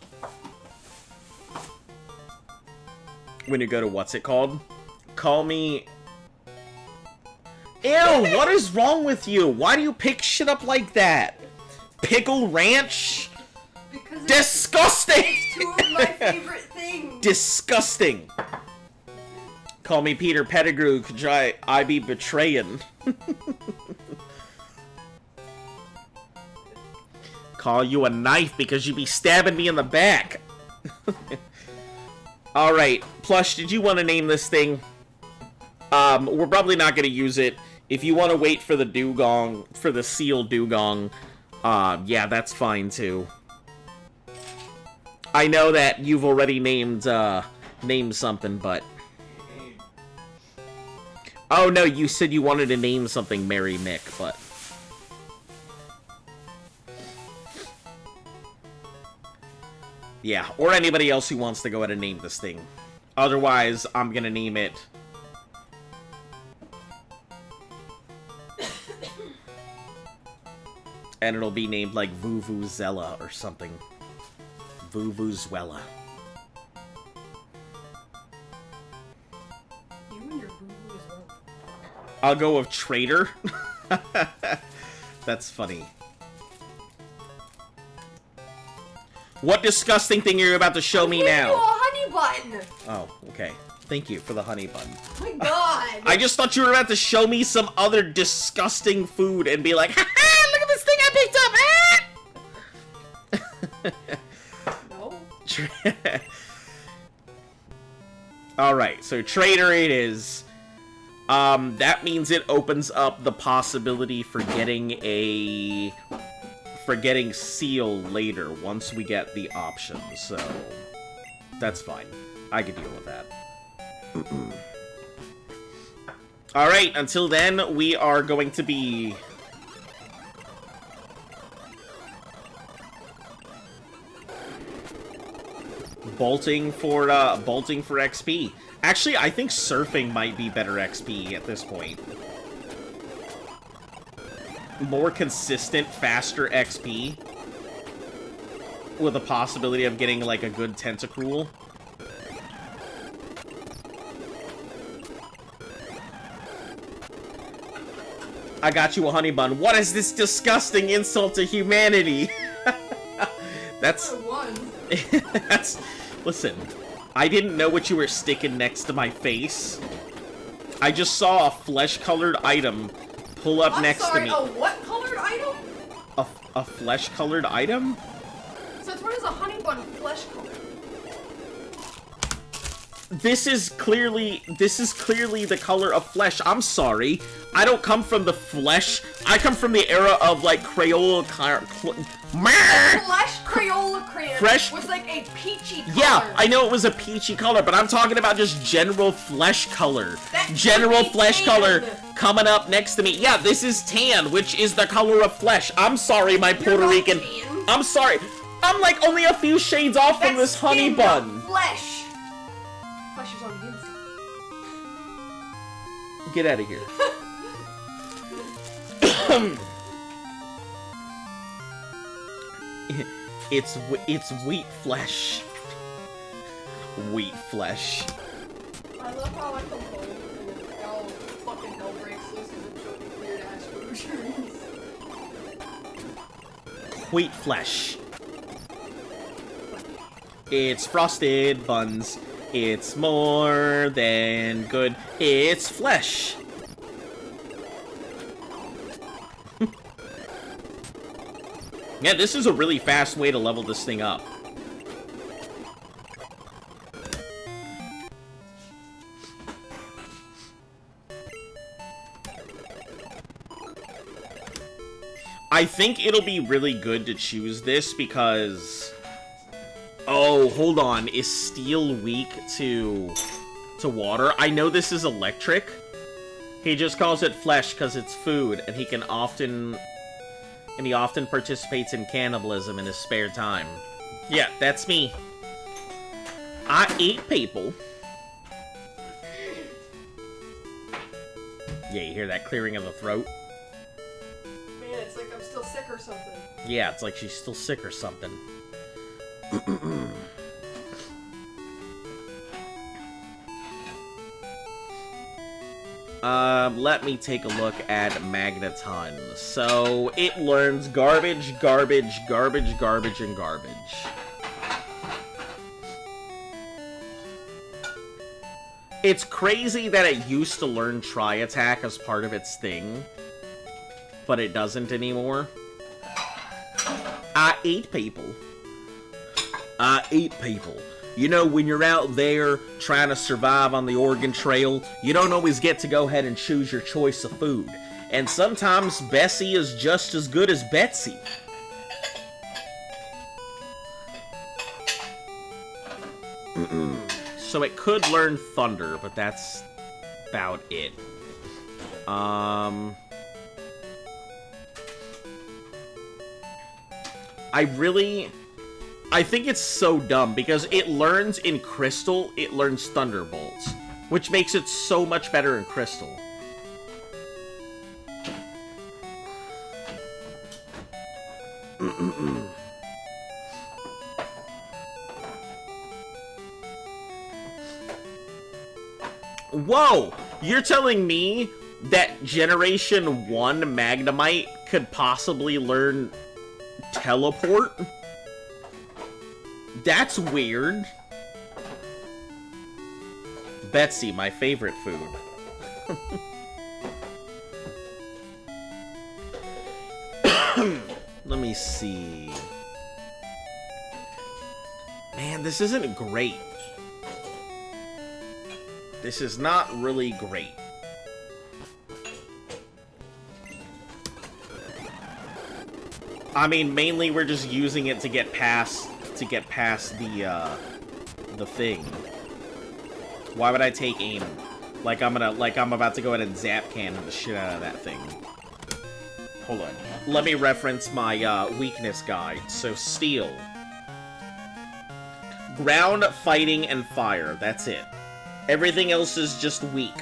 when you go to, what's it called? Call me... Ew, what is wrong with you? Why do you pick shit up like that? Pickle Ranch? Because disgusting! It's two of my favorite things! Disgusting! Call me Peter Pettigrew, could I be betraying? Call you a knife because you be stabbing me in the back. Alright, Plush, did you want to name this thing? We're probably not going to use it. If you want to wait for the dugong, for the seal dugong, yeah, that's fine too. I know that you've already named something, but... Oh, no, you said you wanted to name something Mary Mick, but... Yeah, or anybody else who wants to go ahead and name this thing. Otherwise, I'm gonna name it... And it'll be named, like, Vuvuzela or something. Vuvuzela. I'll go with Traitor. That's funny. What disgusting thing are you about to show me now? You a honey bun! Oh, okay. Thank you for the honey bun. Oh my god! I just thought you were about to show me some other disgusting food and be like, ha-ha, look at this thing I picked up! Ah! No. Alright, so Traitor it is. That means it opens up the possibility for getting Seal later once we get the option, so that's fine. I can deal with that. Alright, until then, we are going to be... bolting for XP. Actually, I think surfing might be better XP at this point. More consistent, faster XP. With a possibility of getting, like, a good Tentacruel. I got you a honey bun. What is this disgusting insult to humanity? That's... That's... Listen, I didn't know what you were sticking next to my face. I just saw a flesh-colored item pull up next to me. A what colored item? A flesh-colored item? Since when is a honey bun flesh colored? This is clearly the color of flesh. I'm sorry. I don't come from the flesh. I come from the era of, like, Crayola... Flesh Crayola crayon Fresh... was like a peachy color. Yeah, I know it was a peachy color, but I'm talking about just general flesh color. That General flesh tan. color coming up next to me. Yeah, this is tan, which is the color of flesh. I'm sorry, my Puerto Rican... Tan. I'm sorry. I'm, like, only a few shades off from this honey bun. Flesh. Flesh is on the inside. Get out of here. It's wheat flesh. Wheat flesh. I love how I come home and how fucking hell breaks loose because I'm showing weird ass groceries. Wheat flesh. It's frosted buns. It's more than good. It's flesh. Yeah, this is a really fast way to level this thing up. I think it'll be really good to choose this because... Oh, hold on. Is steel weak to water? I know this is electric. He just calls it flesh because it's food, and he often participates in cannibalism in his spare time. Yeah, that's me. I eat people. Yeah, you hear that clearing of the throat? Man, it's like I'm still sick or something. Yeah, it's like she's still sick or something. Let me take a look at Magneton. So, it learns garbage, garbage, garbage, garbage, and garbage. It's crazy that it used to learn Tri-Attack as part of its thing, but it doesn't anymore. I eat people. I eat people. You know, when you're out there trying to survive on the Oregon Trail, you don't always get to go ahead and choose your choice of food. And sometimes Bessie is just as good as Betsy. So it could learn Thunder, but that's about it. I think it's so dumb, because it learns in Crystal, it learns Thunderbolts, which makes it so much better in Crystal. Whoa! You're telling me that Generation 1 Magnemite could possibly learn Teleport? That's weird. Betsy, my favorite food. Let me see. Man, this isn't great. This is not really great. I mean, mainly we're just using it to get past the thing. Why would I take aim? Like I'm about to go ahead and zap cannon the shit out of that thing. Hold on. Let me reference my weakness guide. So steel, ground, fighting, and fire. That's it. Everything else is just weak.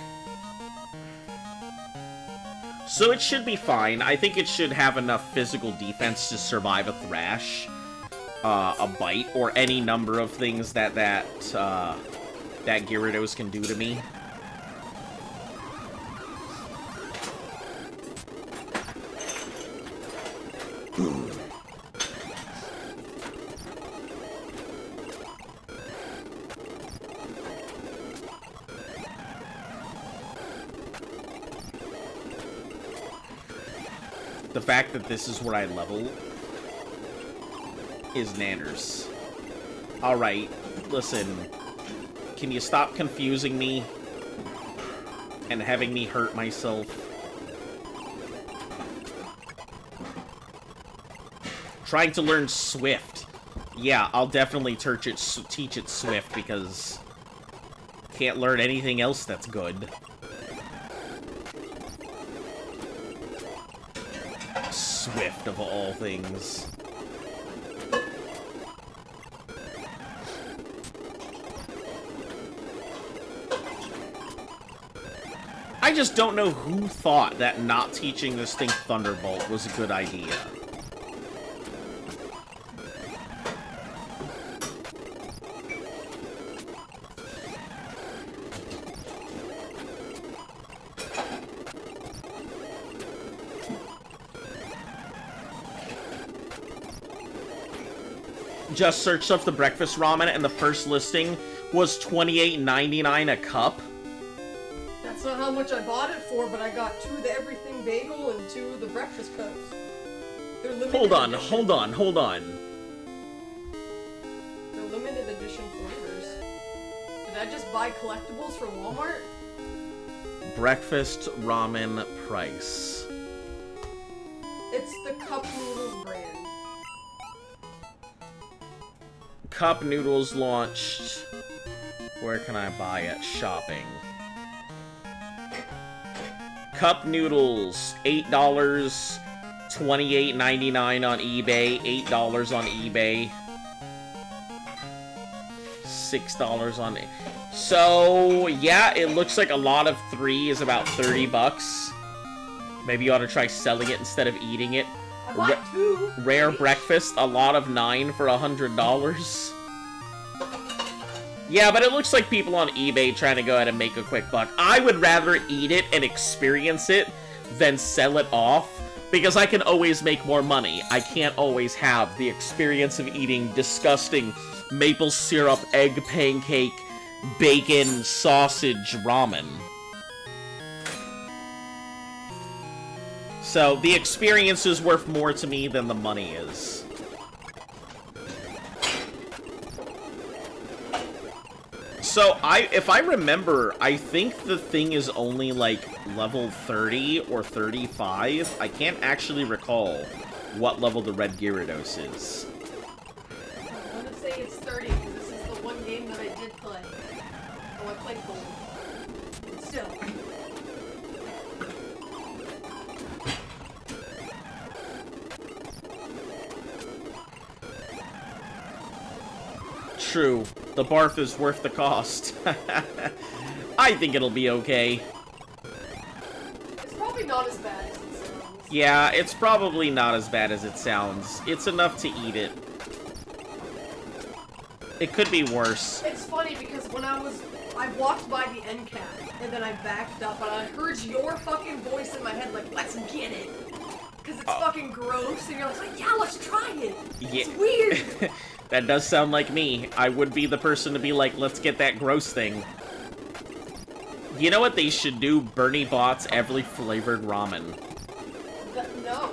So it should be fine. I think it should have enough physical defense to survive a thrash, a bite, or any number of things that Gyarados can do to me. The fact that this is where I level is nanners. Alright, listen. Can you stop confusing me and having me hurt myself? Trying to learn Swift. Yeah, I'll definitely teach it Swift because can't learn anything else that's good. Swift of all things. I just don't know who thought that not teaching this thing Thunderbolt was a good idea. Just searched up the breakfast ramen and the first listing was $28.99 a cup. That's not how much I bought it for, but I got 2 of the everything bagel and 2 of the breakfast cups. They're limited edition. Hold on. They're limited edition flavors. Did I just buy collectibles from Walmart? Breakfast ramen price. It's the Cup Noodles brand. Cup Noodles launched. Where can I buy it? Shopping. Cup Noodles, $8, $28.99 on eBay, $8 on eBay, $6 on... So, yeah, it looks like a lot of 3 is about 30 bucks. Maybe you ought to try selling it instead of eating it. I bought 2. Rare breakfast, a lot of 9 for $100. Yeah, but it looks like people on eBay trying to go ahead and make a quick buck. I would rather eat it and experience it than sell it off, because I can always make more money. I can't always have the experience of eating disgusting maple syrup, egg pancake, bacon, sausage ramen. So, the experience is worth more to me than the money is. So, if I remember, I think the thing is only, like, level 30 or 35. I can't actually recall what level the Red Gyarados is. I want to say it's 30, because this is the one game that I did play. Oh, I played Gold. But still. True. The barf is worth the cost. I think it'll be okay. It's probably not as bad as it sounds. Yeah, it's probably not as bad as it sounds. It's enough to eat it. It could be worse. It's funny because when I walked by the end cap, and then I backed up, and I heard your fucking voice in my head like, let's get it! Because it's fucking gross, and you're like, yeah, let's try it! Yeah. It's weird! That does sound like me. I would be the person to be like, let's get that gross thing. You know what they should do? Bernie Bott's every flavored ramen. No.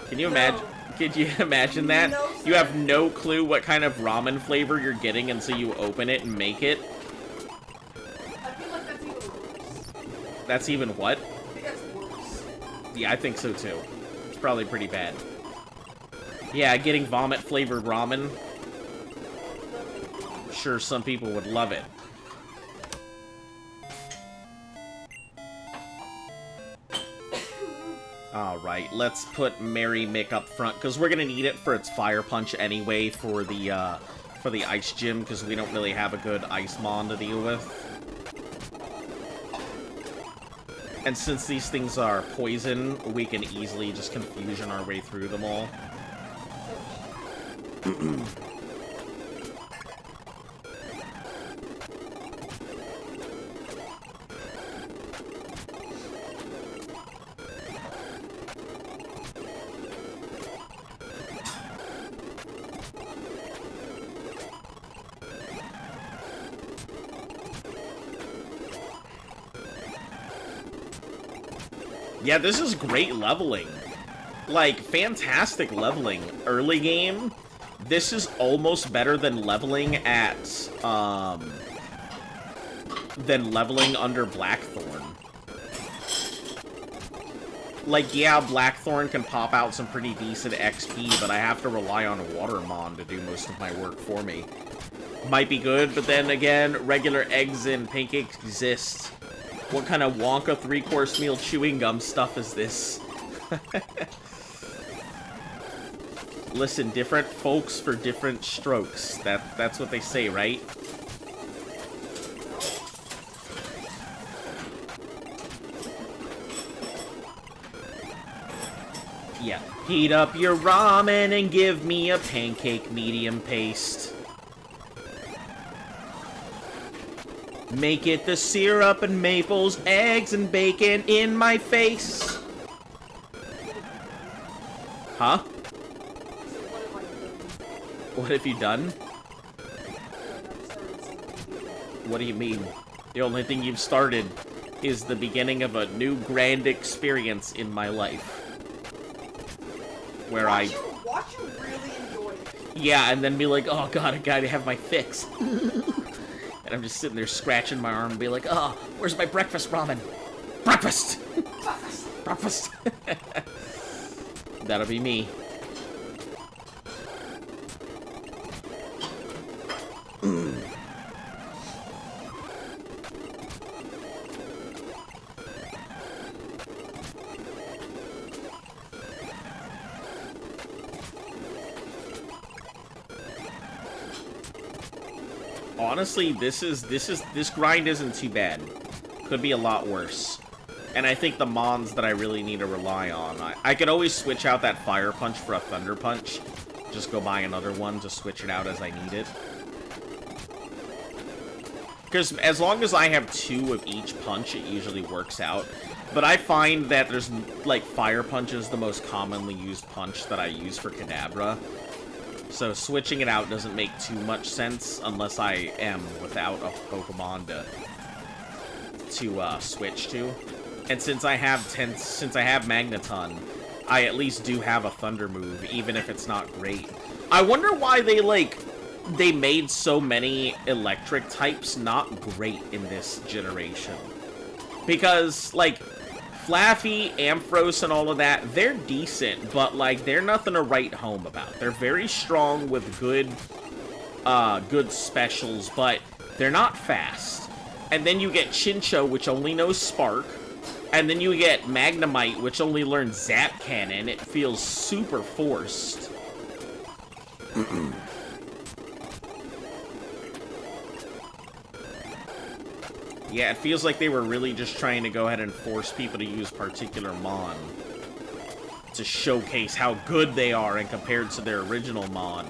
Can you imagine? Could you imagine that? No, you have no clue what kind of ramen flavor you're getting until you open it and make it. I feel like that's even worse. That's even what? I think that's worse. Yeah, I think so too. It's probably pretty bad. Yeah, getting vomit flavored ramen. Sure, some people would love it. Alright, let's put Mary Mick up front, because we're gonna need it for its Fire Punch anyway for the Ice Gym, because we don't really have a good Ice Mon to deal with. And since these things are poison, we can easily just confusion our way through them all. Yeah, this is great leveling. Like, fantastic leveling. Early game, this is almost better than leveling at than leveling under Blackthorn. Like, yeah, Blackthorn can pop out some pretty decent XP, but I have to rely on Watermon to do most of my work for me. Might be good, but then again, regular eggs and pancakes exist. What kind of Wonka 3-course meal chewing gum stuff is this? Listen, different folks for different strokes. That's what they say, right? Yeah. Heat up your ramen and give me a pancake medium paste. Make it the syrup and maples, eggs and bacon in my face. Huh? What have you done? What do you mean? The only thing you've started is the beginning of a new grand experience in my life. Where watch you really enjoy it. Yeah, and then be like, oh god, I gotta have my fix. And I'm just sitting there scratching my arm and be like, oh, where's my breakfast ramen? Breakfast! Breakfast! That'll be me. Honestly, this grind isn't too bad. Could be a lot worse. And I think the mons that I really need to rely on, I could always switch out that fire punch for a thunder punch. Just go buy another one to switch it out as I need it. Because as long as I have 2 of each punch, it usually works out. But I find that there's, like, fire punch is the most commonly used punch that I use for Kadabra. So switching it out doesn't make too much sense unless I am without a Pokemon to switch to. And since I have Magneton, I at least do have a Thunder move, even if it's not great. I wonder why they made so many electric types not great in this generation. Because, like, Flaffy, Ampharos, and all of that, they're decent, but, like, they're nothing to write home about. They're very strong with good specials, but they're not fast. And then you get Chincho, which only knows Spark. And then you get Magnemite, which only learns Zap Cannon. It feels super forced. Yeah, it feels like they were really just trying to go ahead and force people to use particular Mon to showcase how good they are and compared to their original Mon,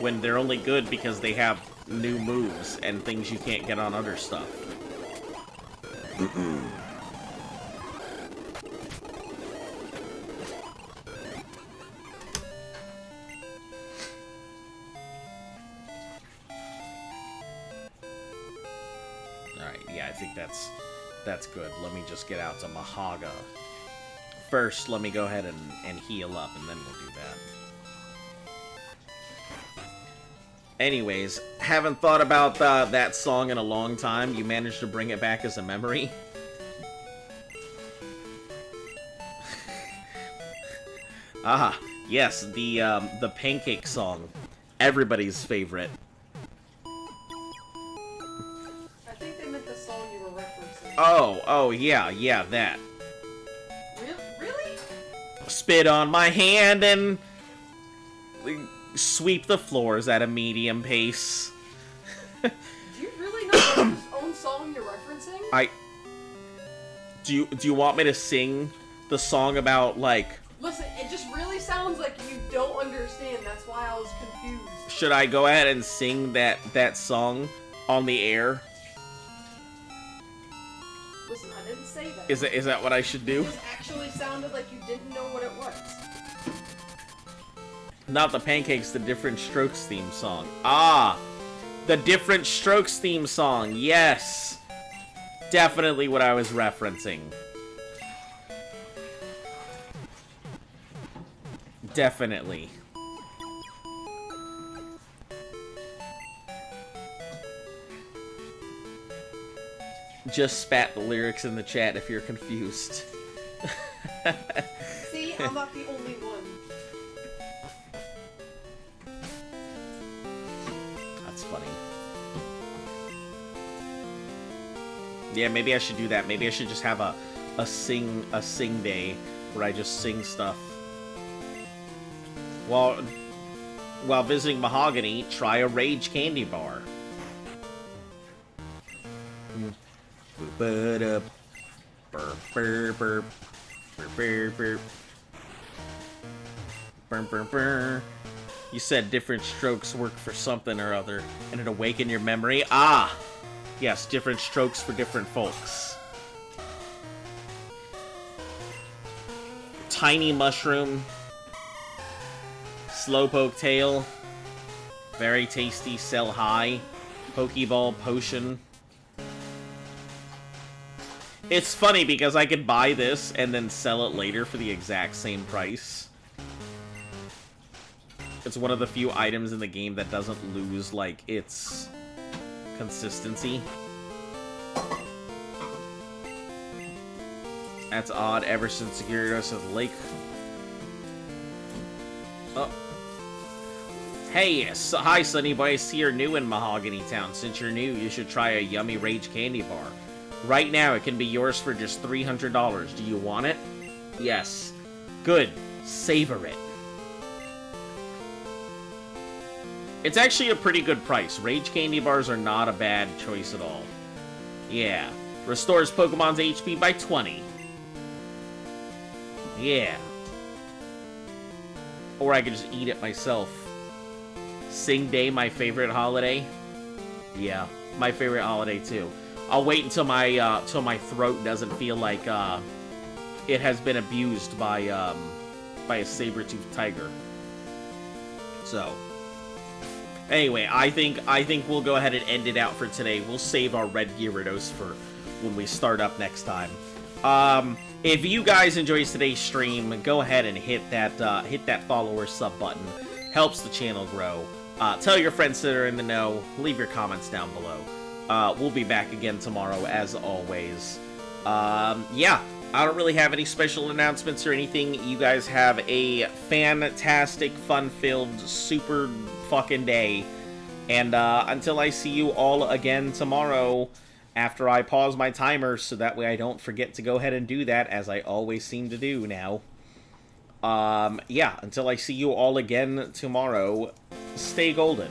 when they're only good because they have new moves and things you can't get on other stuff. I think that's good. Let me just get out to Mahaga. First, let me go ahead and heal up, and then we'll do that. Anyways, haven't thought about that song in a long time. You managed to bring it back as a memory. Ah, yes, the Pancake song. Everybody's favorite. Oh, yeah, that. Really? Spit on my hand and sweep the floors at a medium pace. Do you really know whose own song you're referencing? Do you want me to sing the song about, like... Listen, it just really sounds like you don't understand. That's why I was confused. Should I go ahead and sing that song on the air? Listen, I didn't say that. Is that what I should do? It just actually sounded like you didn't know what it was. Not the Pancakes, the Different Strokes theme song. Ah! The Different Strokes theme song, yes! Definitely what I was referencing. Definitely. Just spat the lyrics in the chat if you're confused. See, I'm not the only one. That's funny. Yeah, maybe I should do that. Maybe I should just have a sing day where I just sing stuff. While visiting Mahogany, try a Rage candy bar. You said different strokes work for something or other, and it awakened your memory. Ah! Yes, different strokes for different folks. Tiny mushroom. Slowpoke tail. Very tasty, sell high. Pokeball potion. It's funny because I could buy this and then sell it later for the exact same price. It's one of the few items in the game that doesn't lose, like, its consistency. That's odd, ever since Gyarados has Lake. Oh. Hey, hi Sunny Boy, I see you're new in Mahogany Town. Since you're new, you should try a yummy Rage candy bar. Right now, it can be yours for just $300. Do you want it? Yes. Good. Savor it. It's actually a pretty good price. Rage candy bars are not a bad choice at all. Yeah. Restores Pokemon's HP by 20. Yeah. Or I could just eat it myself. Sing Day, my favorite holiday. Yeah, my favorite holiday too. I'll wait until my throat doesn't feel like it has been abused by a saber-toothed tiger. So, anyway, I think we'll go ahead and end it out for today. We'll save our red Gyarados for when we start up next time. If you guys enjoyed today's stream, go ahead and hit that follow or sub button. Helps the channel grow. Tell your friends that are in the know. Leave your comments down below. We'll be back again tomorrow, as always. Yeah, I don't really have any special announcements or anything. You guys have a fantastic, fun-filled, super fucking day. And until I see you all again tomorrow, after I pause my timer, so that way I don't forget to go ahead and do that, as I always seem to do now. Yeah, until I see you all again tomorrow, stay golden.